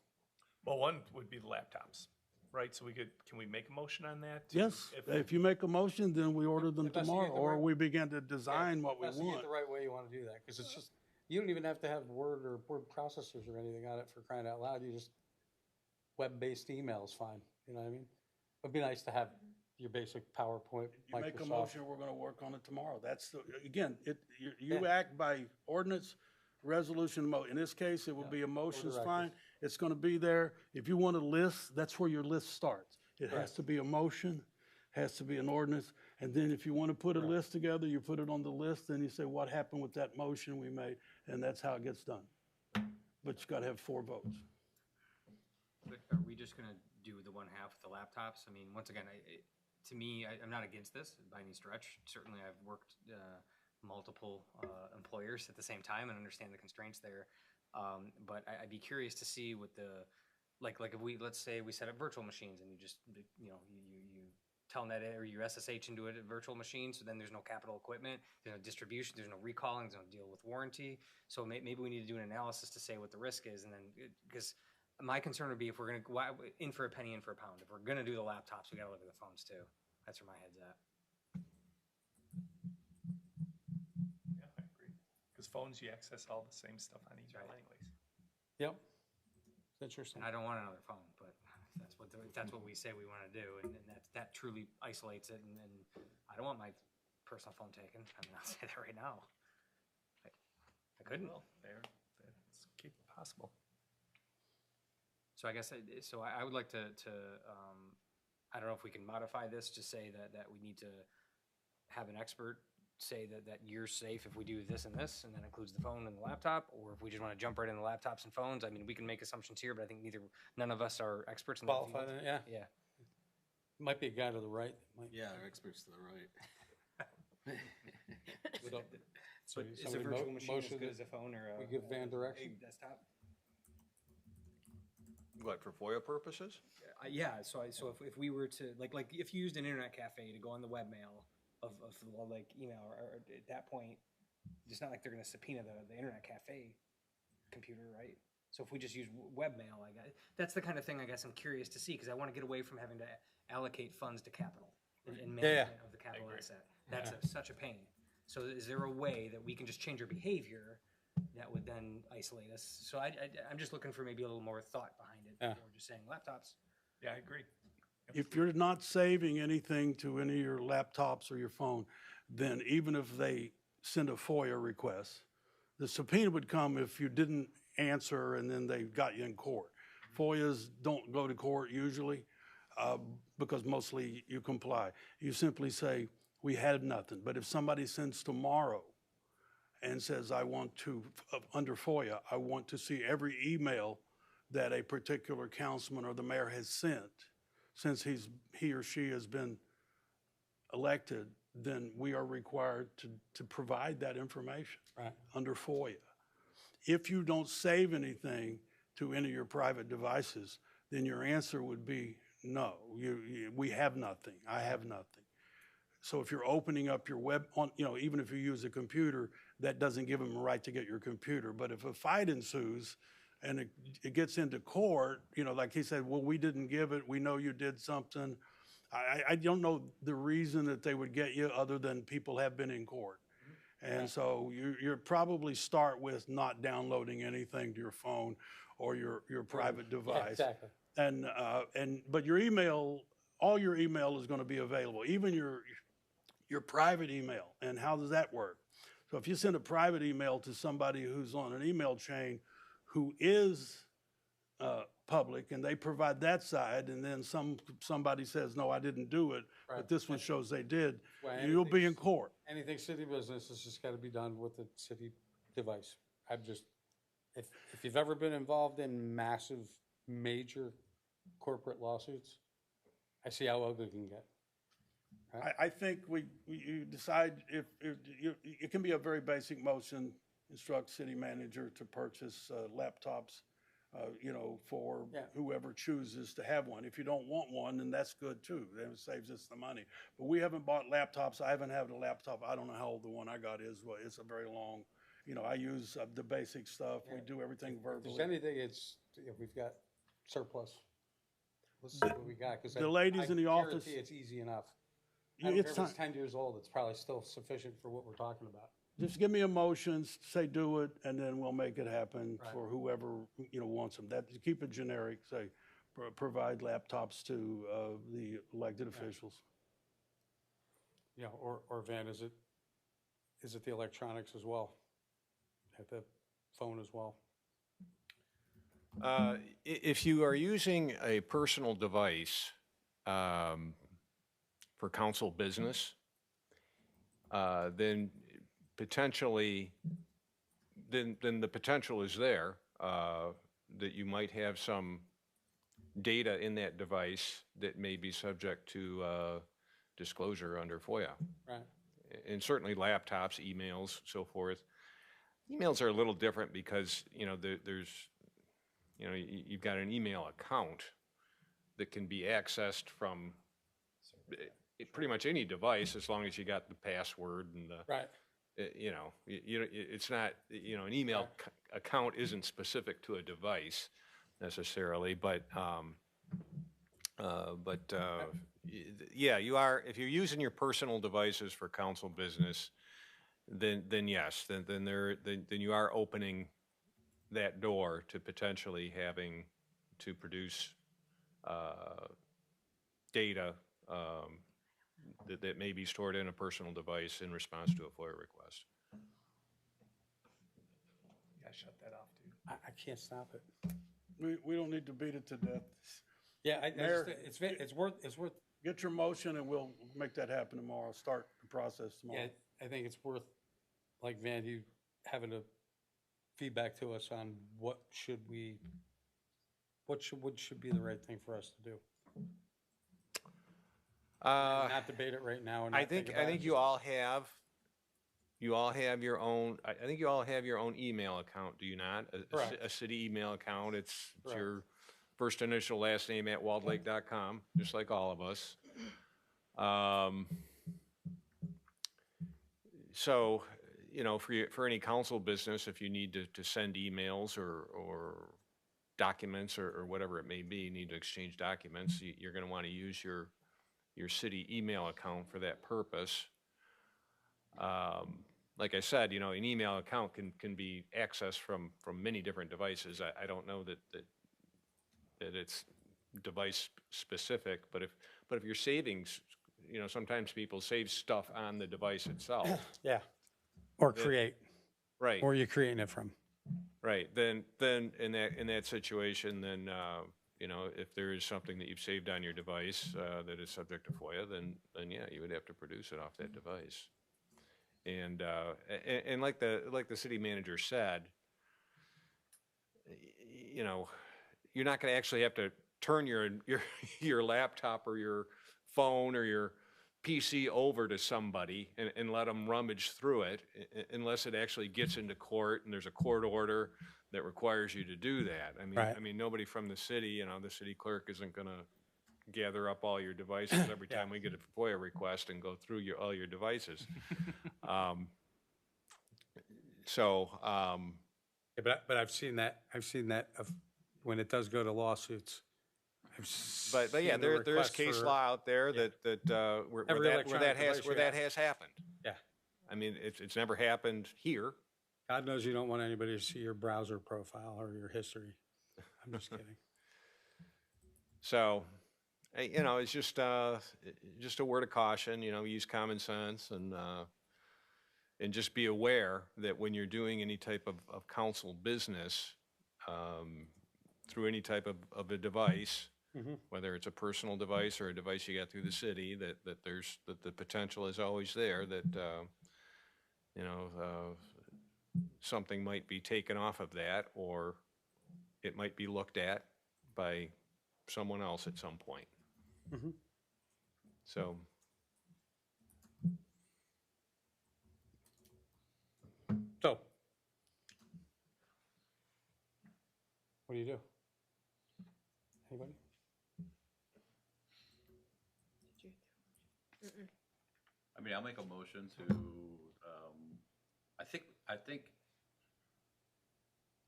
Well, one would be the laptops, right? So can we make a motion on that? Yes, if you make a motion, then we order them Investigate tomorrow, the or right- we begin to design what we Investigate want. the right way you want to do that, because it's just, you don't even have to have Word or word processors or anything on it for crying out loud. You just, web-based email is fine, you know what I mean? It'd be nice to have your basic PowerPoint, You make a Microsoft. motion, we're gonna work on it tomorrow. That's, again, you act by ordinance, resolution, in this case, it would be a motion's directive. fine. It's gonna be there. If you want a list, that's where your list starts. It has Correct. to be a motion, has to be an ordinance, and then if you want to put a list together, you put it on the list, then you say, what happened with that motion we made? And that's how it gets done. But you gotta have 4 votes. But are we just gonna do the one half with the laptops? I mean, once again, to me, I'm not against this by any stretch. Certainly, I've worked multiple employers at the same time and understand the constraints there. But I'd be curious to see what the, like if we, let's say we set up virtual machines and you just, you telnet it or you SSH into it at virtual machine, so then there's no capital equipment, there's no distribution, there's no recalling, there's no deal with warranty. So maybe we need to do an analysis to say what the risk is, and then, because my concern would be if we're gonna, in for a penny, in for a pound. If we're gonna do the laptops, we gotta look at the phones too. That's where my head's at. Yeah, I agree. Because phones, you access all the same stuff on email anyways. Yep. It's interesting. I don't want another phone, but that's what we say we wanna do, and that truly isolates it, and I don't want my personal phone taken. I mean, I'll say that right now. I couldn't. Well, that's possible. So I guess, I would like to, I don't know if we can modify this to say that we need to have an expert say that you're safe if we do this and this, and that includes the phone and the laptop, or if we just want to jump right into laptops and phones. I mean, we can make assumptions here, but I think none of us are experts in that field. Qualified in it, yeah. Yeah. Might be a guy to the right. Yeah, they're experts to the right. So is a somebody virtual machine as motion good that as a phone or we give Van direction? a desktop? What, for FOIA purposes? Yeah, so if we were to, like if you used an internet cafe to go on the webmail of like email, or at that point, it's not like they're gonna subpoena the internet cafe computer, right? So if we just use webmail, that's the kind of thing I guess I'm curious to see, because I want to get away from having to allocate funds to capital and management of the capital asset. That's such a pain. So is there a way that we can just change our behavior that would then isolate us? So I'm just looking for maybe a little more thought behind it, before just saying laptops. Yeah, I agree. If you're not saving anything to any of your laptops or your phone, then even if they send a FOIA request, the subpoena would come if you didn't answer and then they got you in court. FOIAs don't go to court usually because mostly you comply. You simply say, we had nothing. But if somebody sends tomorrow and says, I want to, under FOIA, I want to see every email that a particular councilman or the mayor has sent since he or she has been elected, then we are required to provide that information under FOIA. If you don't save anything to any of your private devices, then your answer would be no. We have nothing. I have nothing. So if you're opening up your web, even if you use a computer, that doesn't give them a right to get your computer. But if a fight ensues and it gets into court, like he said, well, we didn't give it. We know you did something. I don't know the reason that they would get you other than people have been in court. And so you probably start with not downloading anything to your phone or your private device. Yeah, exactly. But your email, all your email is going to be available, even your private email. And how does that work? So if you send a private email to somebody who's on an email chain who is public and they provide that side, and then somebody says, no, I didn't do it, but this one shows they did, you'll be in court. Anything city business has just got to be done with a city device. If you've ever been involved in massive, major corporate lawsuits, I see how ugly it can get. I think you decide if it can be a very basic motion, instruct city manager to purchase laptops, for whoever chooses to have one. If you don't want one, then that's good too. Then it saves us the money. But we haven't bought laptops. I haven't had a laptop. I don't know how old the one I got is. Well, it's a very long. I use the basic stuff. We do everything verbally. If there's anything, we've got surplus. Let's see what we got. Because the ladies in the office, it's easy enough. It's 10 years old. It's probably still sufficient for what we're talking about. Just give me a motion, say do it, and then we'll make it happen for whoever wants them. Keep it generic. Say provide laptops to the elected officials. Yeah, or Van, is it the electronics as well? At the phone as well? If you are using a personal device for council business, then potentially, then the potential is there that you might have some data in that device that may be subject to disclosure under FOIA. Right. And certainly laptops, emails, so forth. Emails are a little different because, there's, you've got an email account that can be accessed from pretty much any device as long as you got the password and the, it's not, an email account isn't specific to a device necessarily, but yeah, you are, if you're using your personal devices for council business, then yes, then you are opening that door to potentially having to produce data that may be stored in a personal device in response to a FOIA request. You gotta shut that off, dude. I can't stop it. We don't need to beat it to death. Yeah, Mayor, it's worth, Get your motion and we'll make that happen tomorrow, start the process yeah, tomorrow. I think it's worth, like Van, you having to feedback to us on what should be the right thing for us to do. Not debate it right now and I not think, about I it, think you all have your own, I think you all have your own email account, do you not? Correct. A city email account, it's Correct. your first initial, last name at waldlake.com, just like all of us. So, for any council business, if you need to send emails or documents or whatever it may be, you need to exchange documents, you're gonna wanna use your city email account for that purpose. Like I said, an email account can be accessed from many different devices. I don't know that it's device specific, but if you're saving, sometimes people save stuff on the device itself. Yeah, or create, Right. or you're creating it from. Right, then in that situation, then, if there is something that you've saved on your device, that is subject to FOIA, then yeah, you would have to produce it off that device. And like the city manager said, you're not gonna actually have to turn your laptop or your phone or your PC over to somebody and let them rummage through it unless it actually gets into court and there's a court order that requires you to do that. Right. I mean, nobody from the city, the city clerk isn't gonna gather up all your devices every time we get a FOIA request and go through all your devices. Yeah, but I've seen that of when it does go to lawsuits. But yeah, seen the there is request case for- law out there where Every that electronic device you have. has happened. Yeah. I mean, it's never happened here. God knows you don't want anybody to see your browser profile or your history. I'm just kidding. So, it's just a word of caution, use common sense and just be aware that when you're doing any type of council business, through any type of a device, whether it's a personal device or a device you got through the city, that the potential is always there that, something might be taken off of that, or it might be looked at by someone else at some point. So. So, what do you do? Anybody? I mean, I'll make a motion to,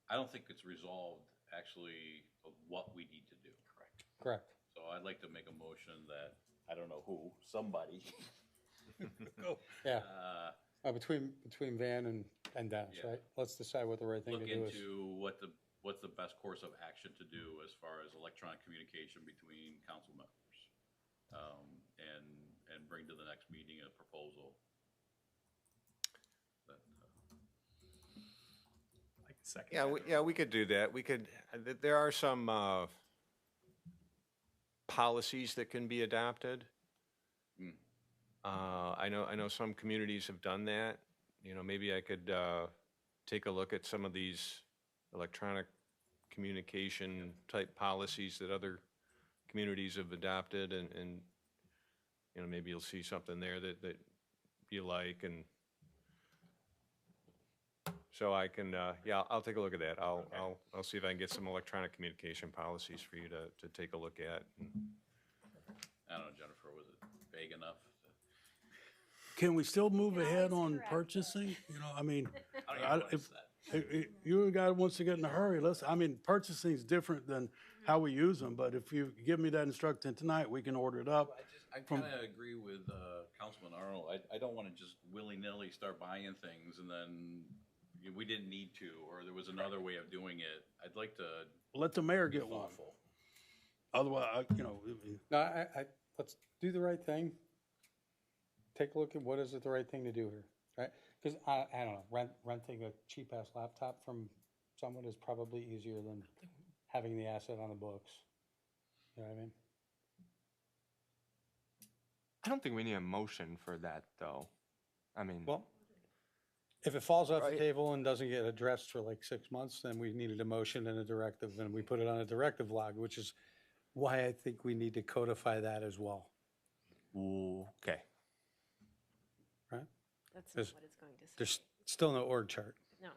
I don't think it's resolved actually of what we need to do. Correct. So I'd like to make a motion that, I don't know who, somebody. Go. Yeah. Between Van and Dennis, Yeah. right? Let's decide what the right thing Look to do is. into what's the best course of action to do as far as electronic communication between council members. And bring to the next meeting a proposal. That, Like a second. Yeah, we could do that. There are some policies that can be adopted. I know some communities have done that. Maybe I could take a look at some of these electronic communication type policies that other communities have adopted, and maybe you'll see something there that you like, and so I can, I'll take a look at that. I'll see if I can get some electronic communication policies for you to take a look at. I don't know, Jennifer, was it vague enough? Can we still move ahead on purchasing? I mean, if you're a guy who wants to get in a hurry, purchasing is different than how we use them, but if you give me that instruction tonight, we can order it up. I kind of agree with Councilman Arnold. I don't want to just willy-nilly start buying things and then we didn't need to, or there was another way of doing it. I'd like to. Let the mayor get one. thoughtful. Otherwise, No, let's do the right thing. Take a look at what is it the right thing to do here, right? Because I don't know, renting a cheap ass laptop from someone is probably easier than having the asset on the books. You know what I mean? I don't think we need a motion for that, though. I mean, Well, if it falls off the Right. table and doesn't get addressed for like 6 months, then we needed a motion and a directive, and we put it on a directive log, which is why I think we need to codify that as well, okay. right? That's not There's- what it's going to say. There's still no org chart. No.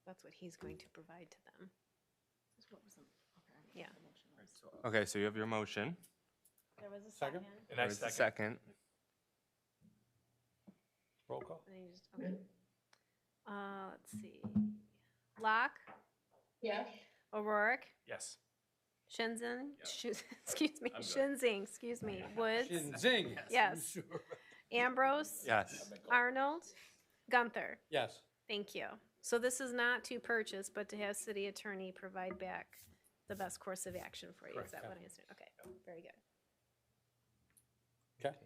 That's what he's going to provide to them. Yeah. Okay, so you have your motion. There was a Second? second. And I There's a second. Roll call. And then you just, okay. Let's see. Locke, Yes. O'Rourke, Yes. Shenzhen, excuse me, Shinzing, excuse me, Woods, Zing. yes. Ambrose, Yes. Arnold, Gunther. Yes. Thank you. So this is not to purchase, but to have city attorney provide back the best course of action for you. Is Correct, that yeah. what I understand? Okay, very good. Okay.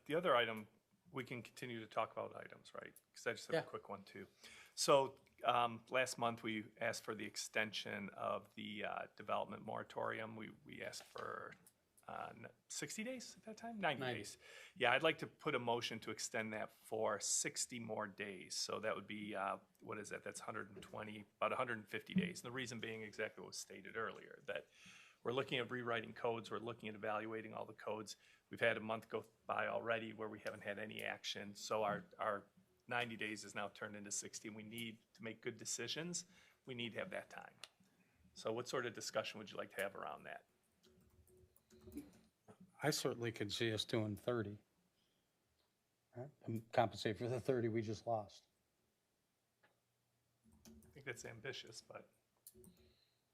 The other item, we can continue to talk about items, right? Because I just have Yeah. a quick one too. So last month, we asked for the extension of the development moratorium. We asked for 60 days at that time? 90 days. Yeah, I'd like to put a motion to extend that for 60 more days. So that would be, what is that? That's 120, about 150 days. And the reason being exactly what was stated earlier, that we're looking at rewriting codes, we're looking at evaluating all the codes. We've had a month go by already where we haven't had any action. So our 90 days is now turned into 60. And we need to make good decisions. We need to have that time. So what sort of discussion would you like to have around that? I certainly could see us doing 30. Right? And compensate for the 30 we just lost. I think that's ambitious, but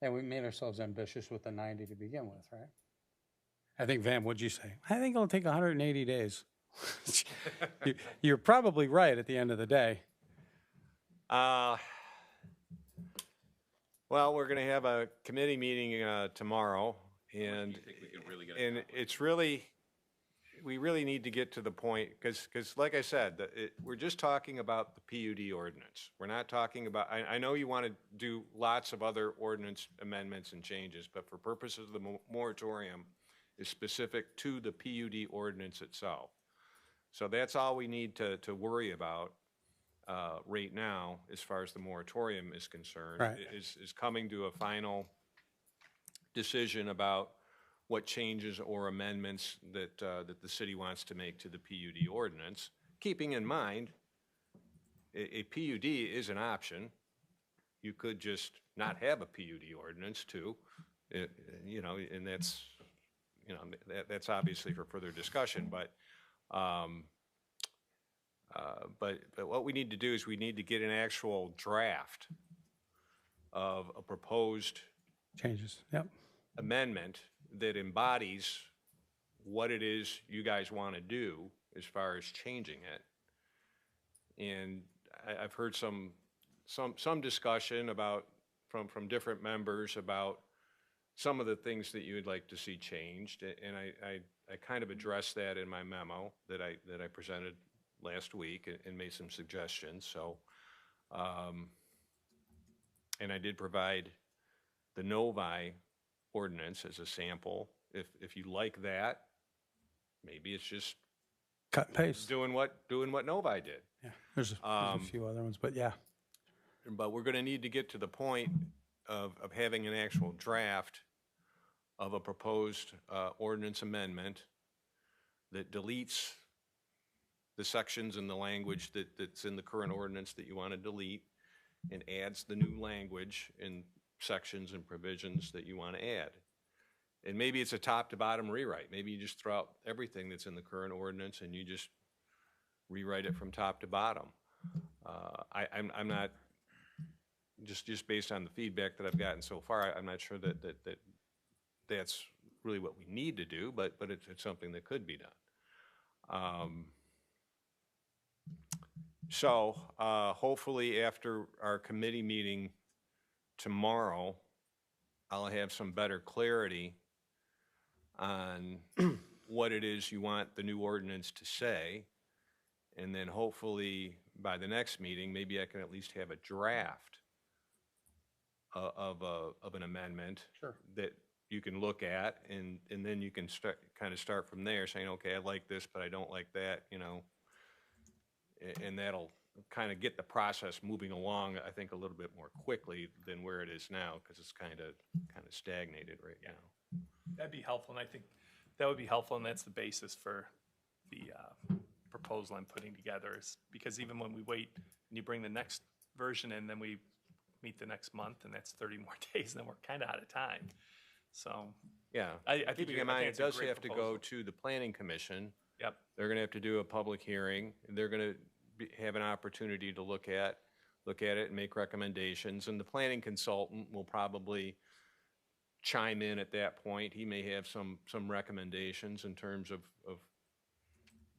And we made ourselves ambitious with the 90 to begin with, right? I think, Van, what'd you say? I think it'll take 180 days. You're probably right at the end of the day. Well, we're going to have a committee meeting tomorrow, and You think we can really get and it's really, we really need to get to the point, because like I said, we're just talking about the PUD ordinance. We're not talking about, I know you want to do lots of other ordinance amendments and changes, but for purposes of the moratorium, is specific to the PUD ordinance itself. So that's all we need to worry about right now, as far as the moratorium is concerned, Right. is coming to a final decision about what changes or amendments that the city wants to make to the PUD ordinance, keeping in mind, a PUD is an option. You could just not have a PUD ordinance too, you know, and that's, you know, that's obviously for further discussion, but what we need to do is we need to get an actual draft of a proposed Changes, yep. amendment that embodies what it is you guys want to do as far as changing it. And I've heard some discussion about, from different members about some of the things that you would like to see changed. And I kind of addressed that in my memo that I presented last week and made some suggestions. So, and I did provide the Novi ordinance as a sample. If you like that, maybe it's just Cut and paste. doing what Novi did. Yeah, there's a few other ones, but yeah. But we're going to need to get to the point of having an actual draft of a proposed ordinance amendment that deletes the sections and the language that's in the current ordinance that you want to delete, and adds the new language in sections and provisions that you want to add. And maybe it's a top to bottom rewrite. Maybe you just throw out everything that's in the current ordinance and you just rewrite it from top to bottom. I'm not, just based on the feedback that I've gotten so far, I'm not sure that's really what we need to do, but it's something that could be done. So hopefully after our committee meeting tomorrow, I'll have some better clarity on what it is you want the new ordinance to say. And then hopefully by the next meeting, maybe I can at least have a draft of an amendment. Sure. That you can look at, and then you can start from there, saying, okay, I like this, but I don't like that, you know. And that'll kind of get the process moving along, I think, a little bit more quickly than where it is now, because it's kind of stagnated right now. That'd be helpful, and I think that would be helpful, and that's the basis for the proposal I'm putting together, is because even when we wait and you bring the next version in, then we meet the next month, and that's 30 more days, and then we're kind of out of time. So, Yeah. I think Keeping in mind, it does have to go to the planning commission. Yep. They're gonna have to do a public hearing. They're gonna have an opportunity to look at it and make recommendations, and the planning consultant will probably chime in at that point. He may have some recommendations in terms of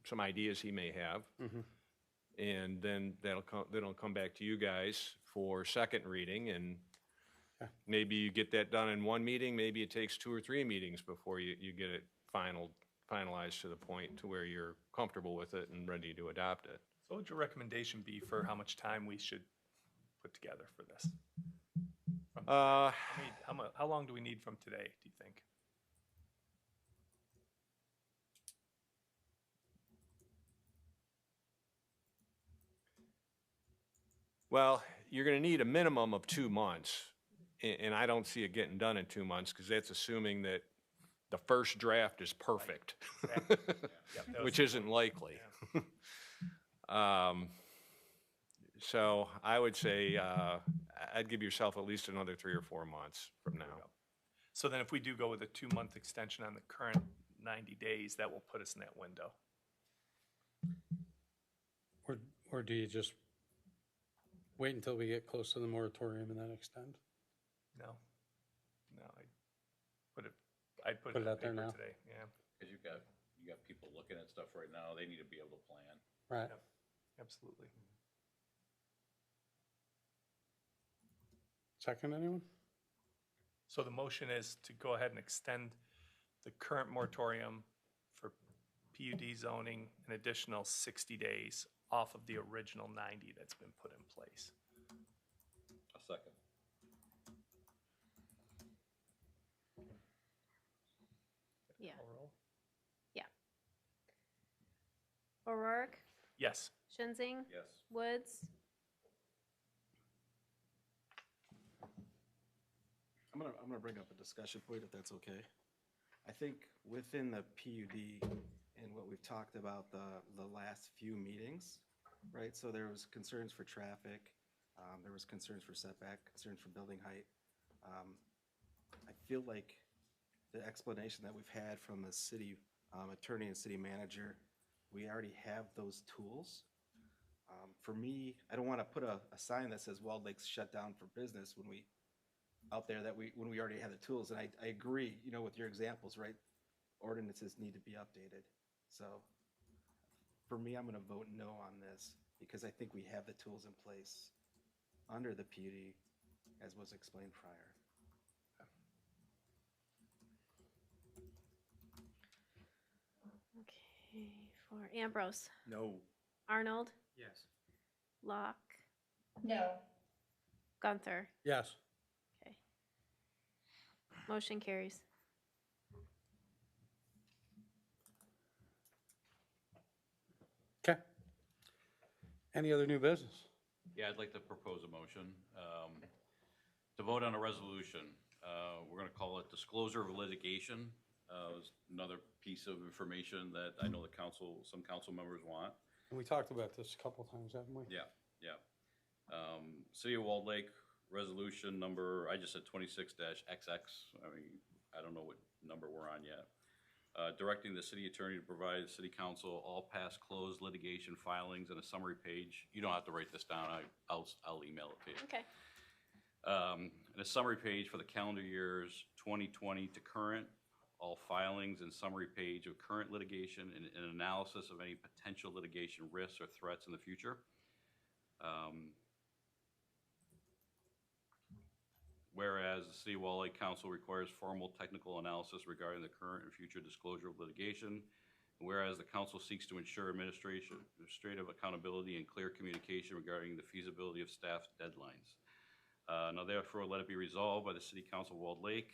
some ideas he may have. And then that'll come back to you guys for second reading, and maybe you get that done in one meeting, maybe it takes 2 or 3 meetings before you get it finalized to the point to where you're comfortable with it and ready to adopt it. So what would your recommendation be for how much time we should put together for this? How long do we need from today, do you think? Well, you're gonna need a minimum of 2 months, and I don't see it getting done in 2 months, because that's assuming that the first draft is perfect, which isn't likely. So I would say, I'd give yourself at least another 3 or 4 months from now. So then if we do go with a 2-month extension on the current 90 days, that will put us in that window. Or do you just wait until we get close to the moratorium and then extend? No, I'd put Put it it on out there paper now? today, yeah. Because you got people looking at stuff right now, they need to be able to plan. Right. Yep, absolutely. Second, anyone? So the motion is to go ahead and extend the current moratorium for PUD zoning an additional 60 days off of the original 90 that's been put in place. A second. Yeah. Call roll? Yeah. O'Rourke, Yes. Shinzing, Yes. Woods, I'm gonna bring up a discussion point if that's okay. I think within the PUD and what we've talked about the last few meetings, right? So there was concerns for traffic, there was concerns for setback, concerns for building height. I feel like the explanation that we've had from the city attorney and city manager, we already have those tools. For me, I don't want to put a sign that says Walled Lake's shut down for business when we out there when we already have the tools. And I agree, you know, with your examples, right? Ordinances need to be updated. So for me, I'm going to vote no on this because I think we have the tools in place under the PUD as was explained prior. okay, for Ambrose, No. Arnold, Yes. Locke, No. Gunther. Yes. Okay. Motion carries. Okay. Any other new business? Yeah, I'd like to propose a motion to vote on a resolution. We're going to call it disclosure of litigation. It's another piece of information that I know some council members want. And we talked about this a couple times, haven't we? Yeah. City of Walled Lake resolution number, I just said 26-XX. I mean, I don't know what number we're on yet. Directing the city attorney to provide city council all past closed litigation filings and a summary page. You don't have to write this down. I'll email it to you. Okay. And a summary page for the calendar years 2020 to current, all filings and summary page of current litigation and an analysis of any potential litigation risks or threats in the future. Whereas the City of Walled Lake Council requires formal technical analysis regarding the current and future disclosure of litigation Whereas the council seeks to ensure administrative accountability and clear communication regarding the feasibility of staff deadlines. Now therefore, let it be resolved by the City Council of Walled Lake.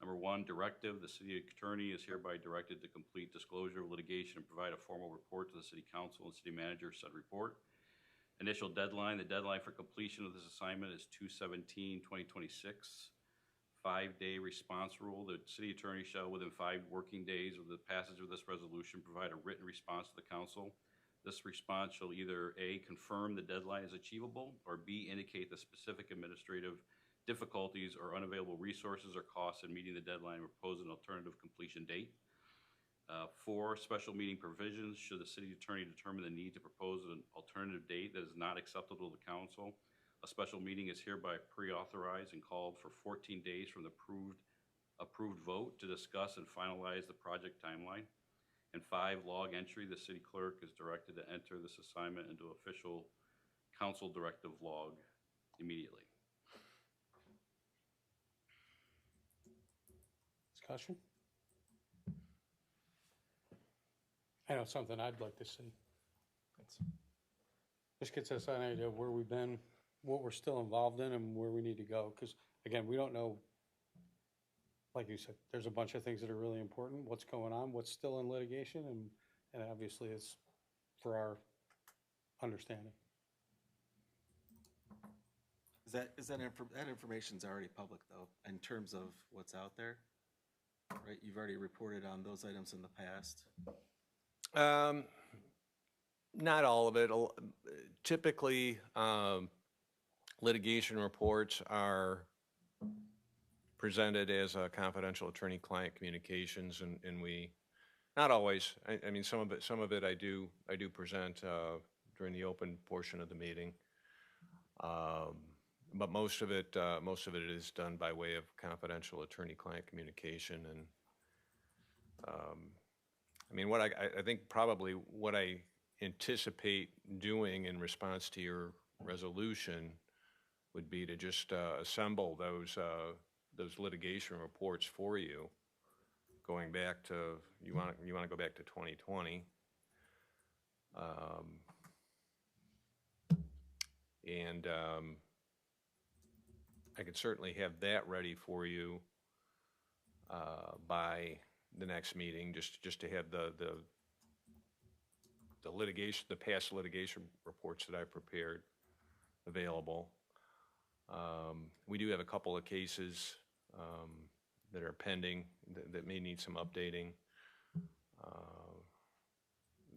Number one, directive, the city attorney is hereby directed to complete disclosure of litigation and provide a formal report to the city council and city manager said report. Initial deadline, the deadline for completion of this assignment is 2/17/2026. 5-day response rule, the city attorney shall within 5 working days of the passage of this resolution provide a written response to the council. This response shall either A, confirm the deadline is achievable, or B, indicate the specific administrative difficulties or unavailable resources or costs in meeting the deadline and propose an alternative completion date. 4, special meeting provisions. Should the city attorney determine the need to propose an alternative date that is not acceptable to the council, a special meeting is hereby pre-authorized and called for 14 days from the approved vote to discuss and finalize the project timeline. And 5, log entry. The city clerk is directed to enter this assignment into official council directive log immediately. Discussion? I know something I'd like to see. This gets us an idea of where we've been, what we're still involved in, and where we need to go. Because, again, we don't know, like you said, there's a bunch of things that are really important, what's going on, what's still in litigation, and obviously it's for our understanding. That information's already public, though, in terms of what's out there, right? You've already reported on those items in the past. Not all of it. Typically, litigation reports are presented as a confidential attorney-client communications, and we, not always. I mean, some of it I do present during the open portion of the meeting. But most of it is done by way of confidential attorney-client communication. And I mean, I think probably what I anticipate doing in response to your resolution would be to just assemble those litigation reports for you, going back to you want to go back to 2020. I could certainly have that ready for you by the next meeting, just to have the litigation, the past litigation reports that I prepared available. We do have a couple of cases that are pending that may need some updating.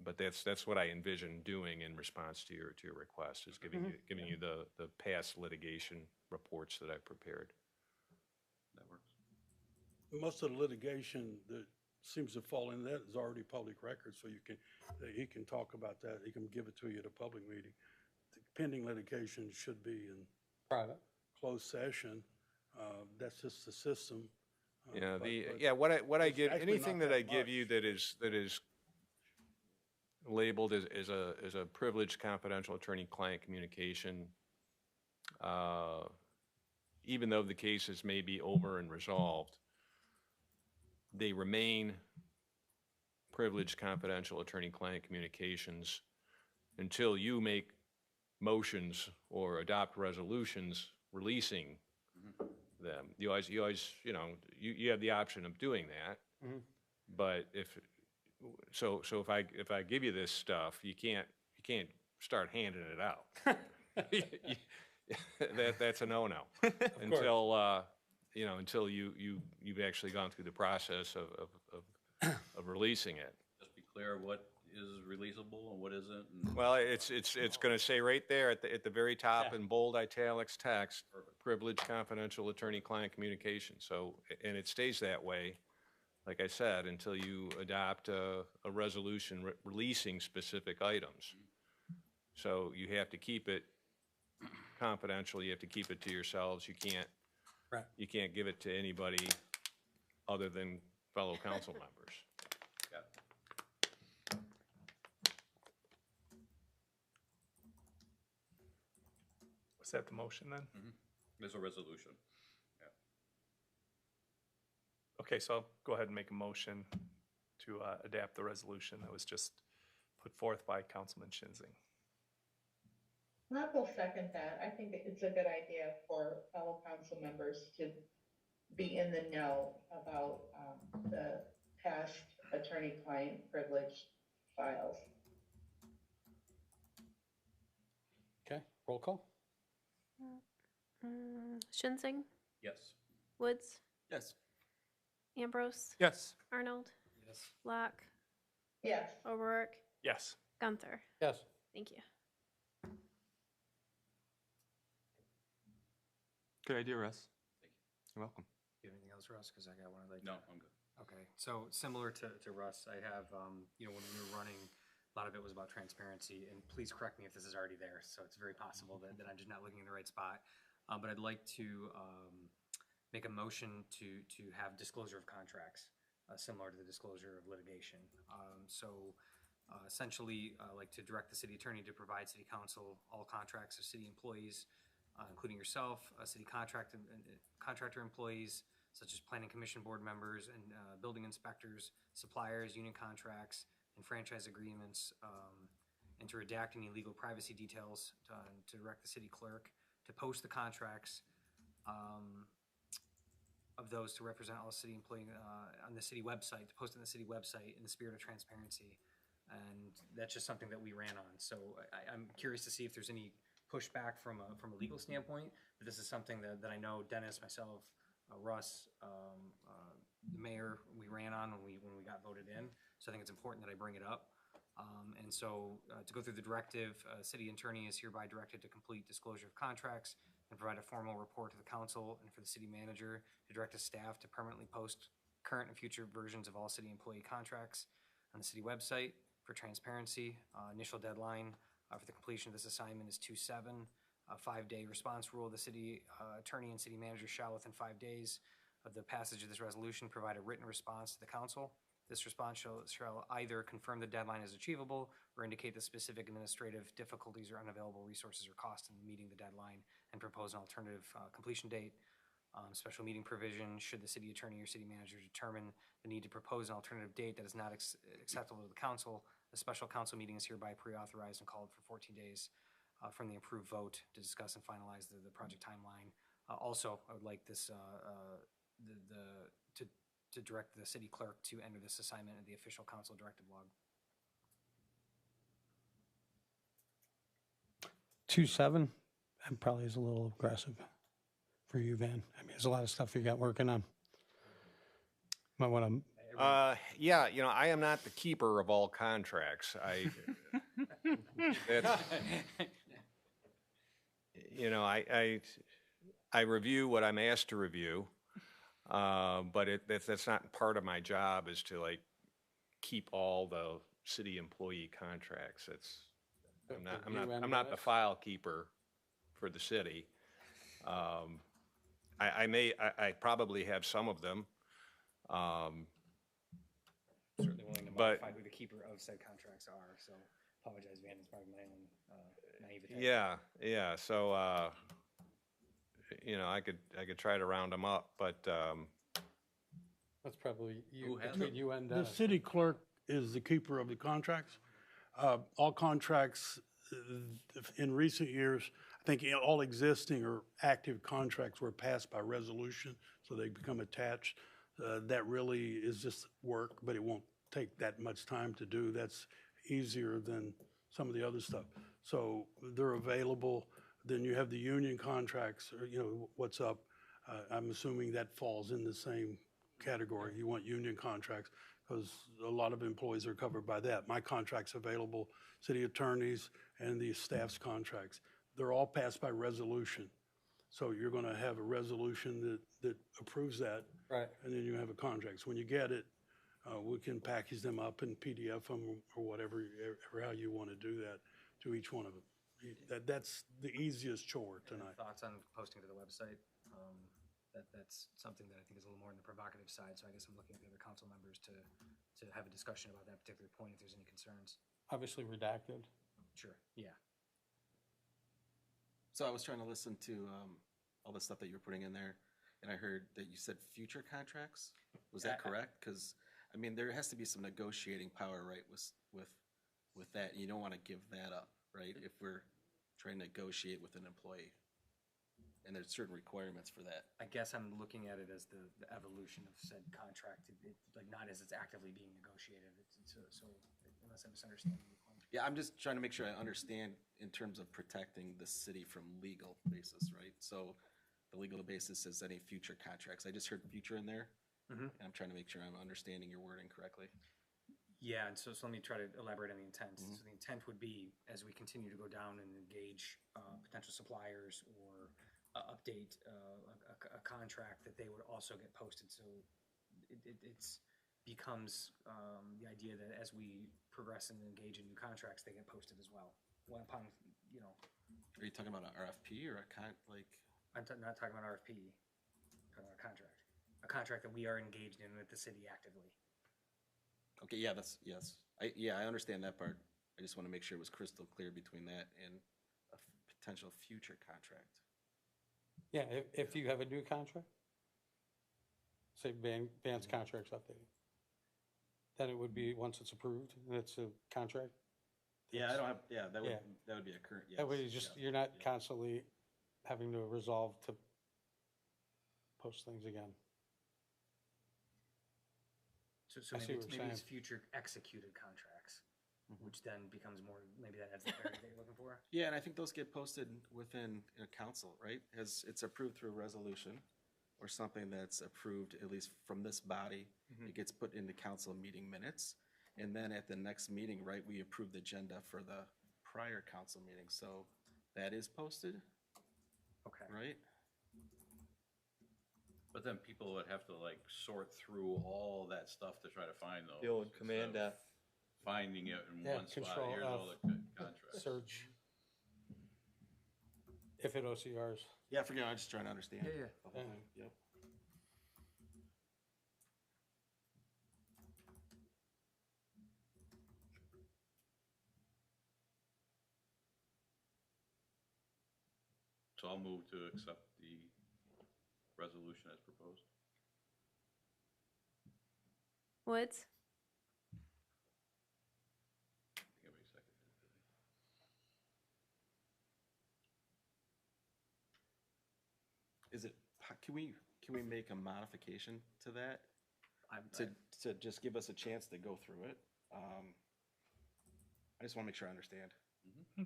But that's what I envision doing in response to your request, is giving you the past litigation reports that I prepared. That works. Most of the litigation that seems to fall in that is already public record, so he can talk about that. He can give it to you at a public meeting. The pending litigation should be in private closed session. That's just the system. What I give, anything that I give you that is labeled as a privileged confidential attorney-client communication, even though the cases may be over and resolved, they remain privileged confidential attorney-client communications until you make motions or adopt resolutions releasing them. You always, you have the option of doing that. But if I give you this stuff, you can't start handing it out. That's a no-no until you've actually gone through the process of releasing it. Just be clear what is releasable and what isn't. Well, it's going to say right there at the very top in bold italics text, privileged confidential attorney-client communication. So, and it stays that way, like I said, until you adopt a resolution releasing specific items. So you have to keep it confidential. You have to keep it to yourselves. You can't give it to anybody other than fellow council members. Was that the motion then? There's a resolution. Okay, so I'll go ahead and make a motion to adapt the resolution that was just put forth by Councilman Shinzing. I will second that. I think it's a good idea for fellow council members to be in the know about the past attorney-client privilege files. Okay, roll call? Shinzing, Yes. Woods, Yes. Ambrose, Yes. Arnold, Yes. Locke, Yes. O'Rourke, Yes. Gunther. Yes. Thank you. Good idea, Russ. You're welcome. Do you have anything else, Russ? Because I got one I'd like No, to. I'm good. Okay, so similar to Russ, I have, you know, when we were running, a lot of it was about transparency, and please correct me if this is already there, so it's very possible that I'm just not looking in the right spot. But I'd like to make a motion to have disclosure of contracts, similar to the disclosure of litigation. Essentially, like to direct the city attorney to provide city council all contracts of city employees, including yourself, city contractor employees, such as planning commission board members and building inspectors, suppliers, union contracts, and franchise agreements, and to redact any legal privacy details, to direct the city clerk to post the contracts of those to represent all city employees on the city website, to post on the city website in the spirit of transparency. And that's just something that we ran on. So I'm curious to see if there's any pushback from a legal standpoint, but this is something that I know Dennis, myself, Russ, the mayor, we ran on when we got voted in. So I think it's important that I bring it up. To go through the directive, city attorney is hereby directed to complete disclosure of contracts and provide a formal report to the council, and for the city manager to direct his staff to permanently post current and future versions of all city employee contracts on the city website for transparency. Initial deadline for the completion of this assignment is 2/7. A 5-day response rule. The city attorney and city manager shall, within 5 days of the passage of this resolution, provide a written response to the council. This response shall either confirm the deadline is achievable or indicate the specific administrative difficulties or unavailable resources or costs in meeting the deadline and propose an alternative completion date. Special meeting provision: should the city attorney or city manager determine the need to propose an alternative date that is not acceptable to the council, a special council meeting is hereby pre-authorized and called for 14 days from the approved vote to discuss and finalize the project timeline. Also, I would like this to direct the city clerk to enter this assignment in the official council directive log. 2/7, that probably is a little aggressive for you, Van. I mean, there's a lot of stuff you got working on. Might want to. Yeah, you know, I am not the keeper of all contracts. I review what I'm asked to review, but that's not part of my job, is to like keep all the city employee contracts. I'm not the file keeper for the city. I probably have some of them. Certainly willing to modify who the keeper of said contracts are, so apologize, Van, it's probably my own naivete. Yeah, so, I could try to round them up, but, That's probably Who has between them? you and The Dennis. city clerk is the keeper of the contracts. All contracts in recent years, I think all existing or active contracts were passed by resolution, so they become attached. That really is just work, but it won't take that much time to do. That's easier than some of the other stuff. So they're available. Then you have the union contracts, or, what's up. I'm assuming that falls in the same category. You want union contracts because a lot of employees are covered by that. My contract's available, city attorneys and the staff's contracts. They're all passed by resolution. So you're going to have a resolution that approves that. Right. And then you have a contract. So when you get it, we can package them up and PDF them or whatever, or how you want to do that to each one of them. That's the easiest chore tonight. Thoughts on posting to the website? That's something that I think is a little more on the provocative side, so I guess I'm looking at the other council members to have a discussion about that particular point if there's any concerns. Obviously redacted. Sure, yeah. So I was trying to listen to all the stuff that you were putting in there, and I heard that you said future contracts. Was that correct? Because I mean, there has to be some negotiating power, right, with that. You don't want to give that up, right? If we're trying to negotiate with an employee. And there's certain requirements for that. I guess I'm looking at it as the evolution of said contract, like not as it's actively being negotiated. So unless I'm misunderstanding the point. Yeah, I'm just trying to make sure I understand in terms of protecting the city from legal basis, right? So the legal basis is any future contracts. I just heard future in there. Mhm. And I'm trying to make sure I'm understanding your wording correctly. Yeah, and so let me try to elaborate on the intent. So the intent would be, as we continue to go down and engage potential suppliers or update a contract, that they would also get posted. So it's becomes the idea that as we progress and engage in new contracts, they get posted as well. Well, upon, you know, Are you talking about an RFP or I'm not talking about RFP, I'm talking about a contract that we are engaged in with the city actively. Okay, yeah, yes. I understand that part. I just want to make sure it was crystal clear between that and a potential future contract. Yeah, if you have a new contract, say Van's contract's updated, then it would be, once it's approved, and it's a contract. Yeah, I don't have, that would, Yeah. that would be a current, yes. That way, you're not constantly having to resolve to post things again. So I see maybe what it's, you're maybe it's saying. future executed contracts, which then becomes more, maybe that adds the clarity that you're looking for. Yeah, and I think those get posted within a council, right? As it's approved through resolution or something that's approved, at least from this body, it gets put into council meeting minutes. And then at the next meeting, right, we approve the agenda for the prior council meeting. So that is posted, Okay. right? But then people would have to like sort through all that stuff to try to find those. The old instead command of F. Finding it in Yeah, one spot, Control here's all F. the contracts. Search. If it OCRs. Yeah, I forget, I'm just trying to understand. Yeah, yeah. The whole thing, yep. So I'll move to accept the resolution as proposed. Woods? I think everybody seconded it. Is it, can we make a modification to that? I'm- To just give us a chance to go through it? I just want to make sure I understand.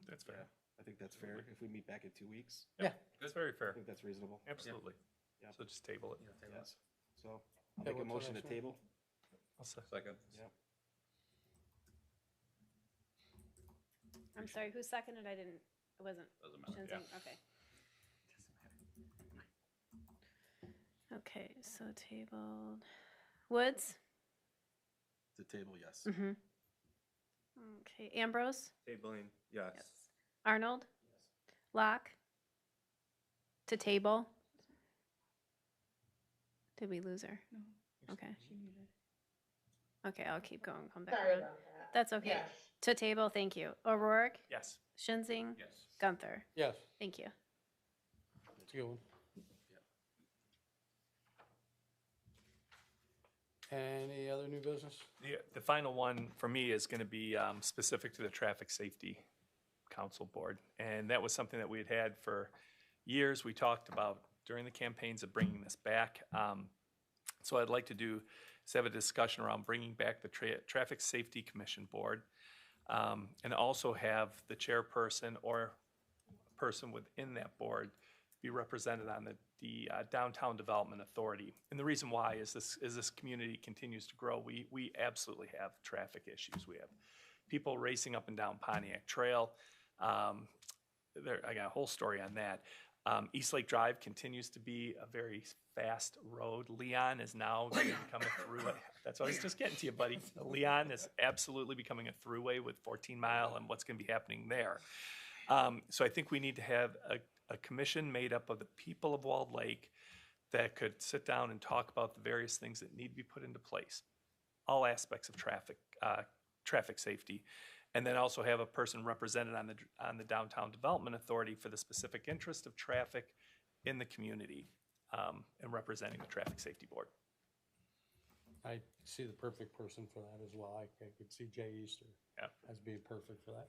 That's fair. Yeah, I think that's fair. If we meet back in 2 weeks, Yeah, that's very I fair. think that's reasonable. Absolutely. Yeah. So just table it. Yeah, table it. Yes. So I'll Yeah, make a what's the motion to next one? table. I'll say. Second. Yep. I'm sorry, who seconded? It wasn't. Doesn't matter, Shinzing? yeah. Okay. Okay, so tabled. Woods? To table, yes. Mm-hmm. Okay, Ambrose? Tabling, yes. Arnold? Locke? To table? Did we lose her? No. Okay. Okay, I'll keep going, come back Sorry around. about that. That's okay. Yes. To table, thank you. O'Rourke? Yes. Shinzing? Yes. Gunther? Yes, Thank you. it's a good one. Any other new business? The final one for me is going to be specific to the Traffic Safety Council Board. And that was something that we had had for years. We talked about during the campaigns of bringing this back. So I'd like to have a discussion around bringing back the Traffic Safety Commission Board, and also have the chairperson or person within that board be represented on the Downtown Development Authority. And the reason why is this community continues to grow. We absolutely have traffic issues. We have people racing up and down Pontiac Trail. I got a whole story on that. East Lake Drive continues to be a very fast road. Leon is now going to become a throughway. That's what I was just getting to you, buddy. Leon is absolutely becoming a throughway with 14 Mile and what's going to be happening there. So I think we need to have a commission made up of the people of Walled Lake that could sit down and talk about the various things that need to be put into place, all aspects of traffic safety, and then also have a person represented on the Downtown Development Authority for the specific interest of traffic in the community, and representing the Traffic Safety Board. I see the perfect person for that as well. I could see Jay Easter as being perfect for that.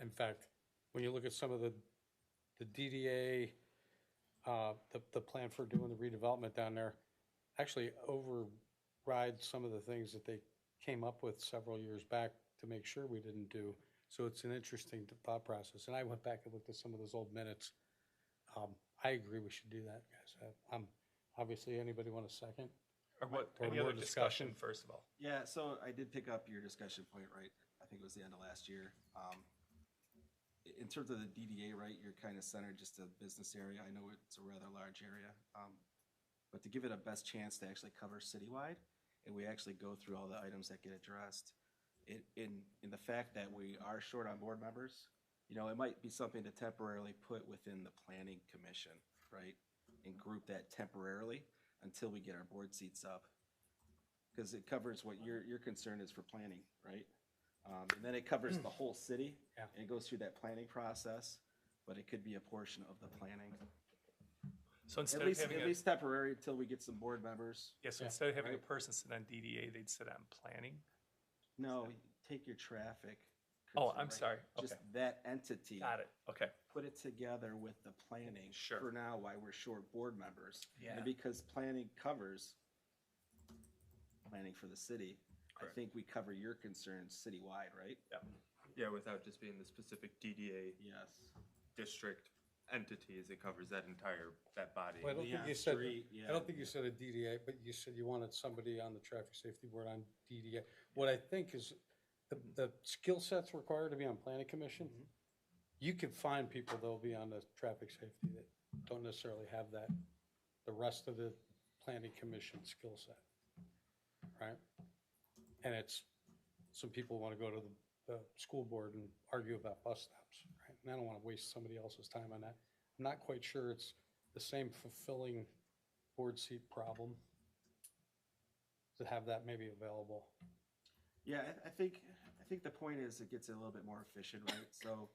In fact, when you look at some of the DDA, the plan for doing the redevelopment down there, actually override some of the things that they came up with several years back to make sure we didn't do. So it's an interesting thought process. And I went back and looked at some of those old minutes. I agree we should do that, guys. Obviously, anybody want a second? Or what, Or any more other discussion, first of all? Yeah, so I did pick up your discussion point, right? I think it was the end of last year. In terms of the DDA, right, you're kind of centered just a business area. I know it's a rather large area. But to give it a best chance to actually cover citywide, and we actually go through all the items that get addressed, in the fact that we are short on board members, it might be something to temporarily put within the planning commission, right? And group that temporarily until we get our board seats up. Because it covers what your concern is for planning, right? And then it covers the whole city, and it goes through that planning process, but it could be a portion of the planning. So instead At least, of having at least temporary until we get some board members. so instead of having right? a person sit on DDA, they'd sit on planning? No, take your traffic. Oh, concern, I'm sorry. Just Okay. that entity. Got it. Okay. Put it together with the planning. Sure. For now, why we're short board members. Yeah. And because planning covers planning for the city, I think we cover your concerns citywide, right? Yeah. Yeah, without just being the specific DDA Yes. district entities, it covers that body. Well, I don't think Leon you said, Street, I don't think you said a DDA, but you said you wanted somebody on the traffic safety board on DDA. What I think is the skill sets required to be on planning commission, you can find people that'll be on the traffic safety that don't necessarily have that, the rest of the planning commission skill set, right? And it's, some people want to go to the school board and argue about bus stops, right? And I don't want to waste somebody else's time on that. I'm not quite sure it's the same fulfilling board seat problem to have that maybe available. Yeah, I think the point is it gets it a little bit more efficient, right? So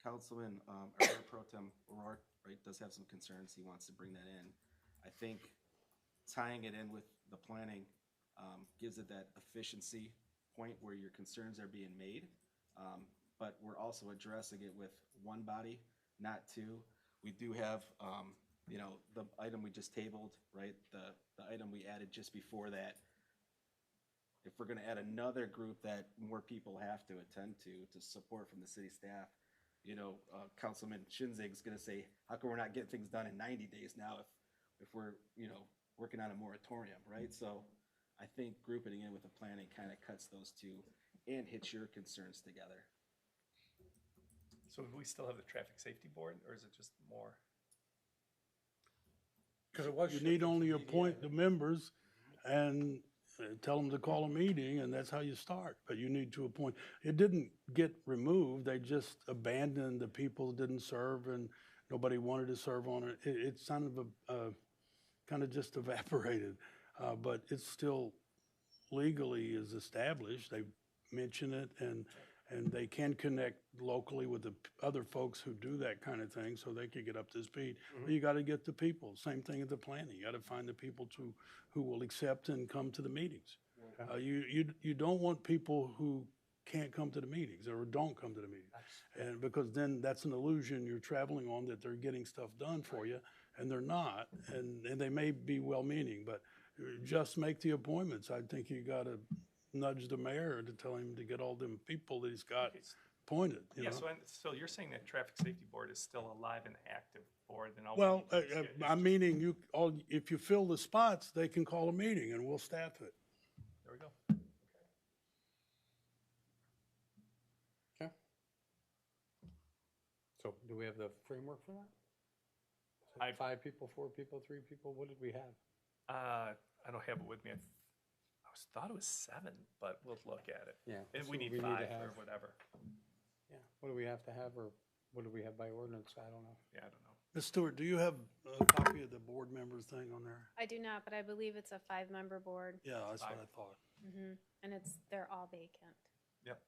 Councilman, or Pro Tem O'Rourke, right, does have some concerns. He wants to bring that in. I think tying it in with the planning gives it that efficiency point where your concerns are being made. But we're also addressing it with one body, not two. We do have, the item we just tabled, right? The item we added just before that. If we're gonna add another group that more people have to attend to support from the city staff, Councilman Shinzig's gonna say, how come we're not getting things done in 90 days now if we're, working on a moratorium, right? So I think grouping it in with the planning kind of cuts those two and hits your concerns together. So do we still have the traffic safety board, or is it just more? Because it was. You need only appoint the members and tell them to call a meeting, and that's how you start. But you need to appoint. It didn't get removed. They just abandoned the people that didn't serve, and nobody wanted to serve on it. It's kind of just evaporated. But it's still legally is established. They mention it, and they can connect locally with the other folks who do that kind of thing so they can get up to speed. But you got to get the people. Same thing at the planning. You got to find the people who will accept and come to the meetings. You don't want people who can't come to the meetings or don't come to the meetings. And because then that's an illusion you're traveling on that they're getting stuff done for you, and they're not. And they may be well-meaning, but just make the appointments. I think you got to nudge the mayor to tell him to get all them people that he's got appointed. You know? So you're saying that traffic safety board is still alive and active board? Then Well, I'm meaning if you fill the spots, they can call a meeting and we'll staff it. There we go. Okay. So do we have the framework for that? 5 people, 4 people, 3 people? What did we have? I don't have it with me. I thought it was 7, but we'll look at it. Yeah. And so we need to 5 have- or whatever. Yeah. What do we have to have, or what do we have by ordinance? I don't know. Yeah, I don't know. Ms. Stewart, do you have a copy of the board members thing on there? I do not, but I believe it's a 5-member board. Yeah, that's what I thought. And they're all vacant. Yep.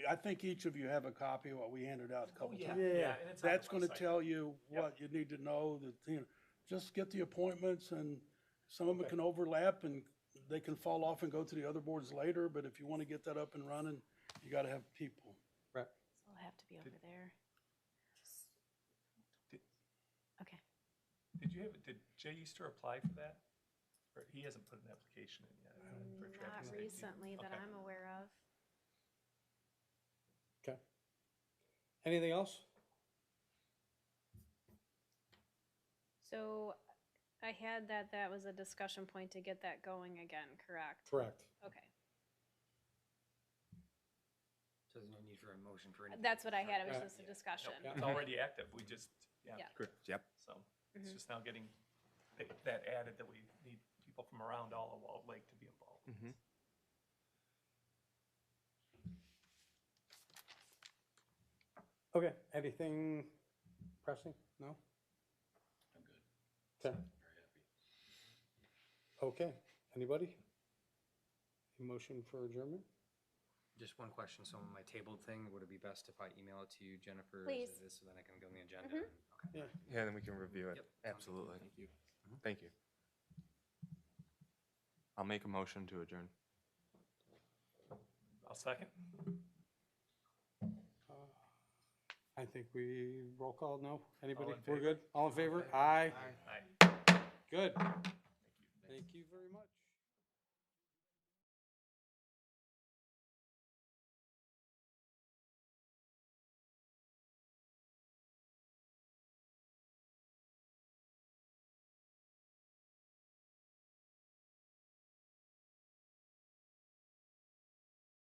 I think each of you have a copy of what we handed out a couple yeah. times. Yeah, and it's on the That's going to website. tell you what you need to know, that, just get the appointments and Some of them can overlap and they can fall off and go to the other boards later, but if you want to get that up and running, you got to have people. Right. So it'll have to be over there. Okay. Did Jay Easter apply for that? Or he hasn't put an application in yet for Not traffic safety? recently that Okay. I'm aware of. Okay. Anything else? So I had that was a discussion point to get that going again, correct? Correct. Okay. So there's no need for a motion for anything. That's what I had. It was Yeah. just a discussion. Nope, it's already active. We just, yeah. Yeah. Correct. Yep. So it's just now getting that added that we need people from around all of Walled Lake to be involved. Mm-hmm. Okay, anything pressing? No? I'm good. Okay. Very happy. Okay, anybody? A motion for adjournment? Just one question. So my tabled thing, would it be best if I email it to you, Jennifer? Please. As it is, so then I can go on the agenda? Okay. Yeah. Yeah, then we can review it. Yep. Absolutely. Thank you. Thank you. I'll make a motion to adjourn. I'll second. I think we roll call, no? Anybody? in We're favor? good? All in favor? Aye. Aye. Good. Thank you very much.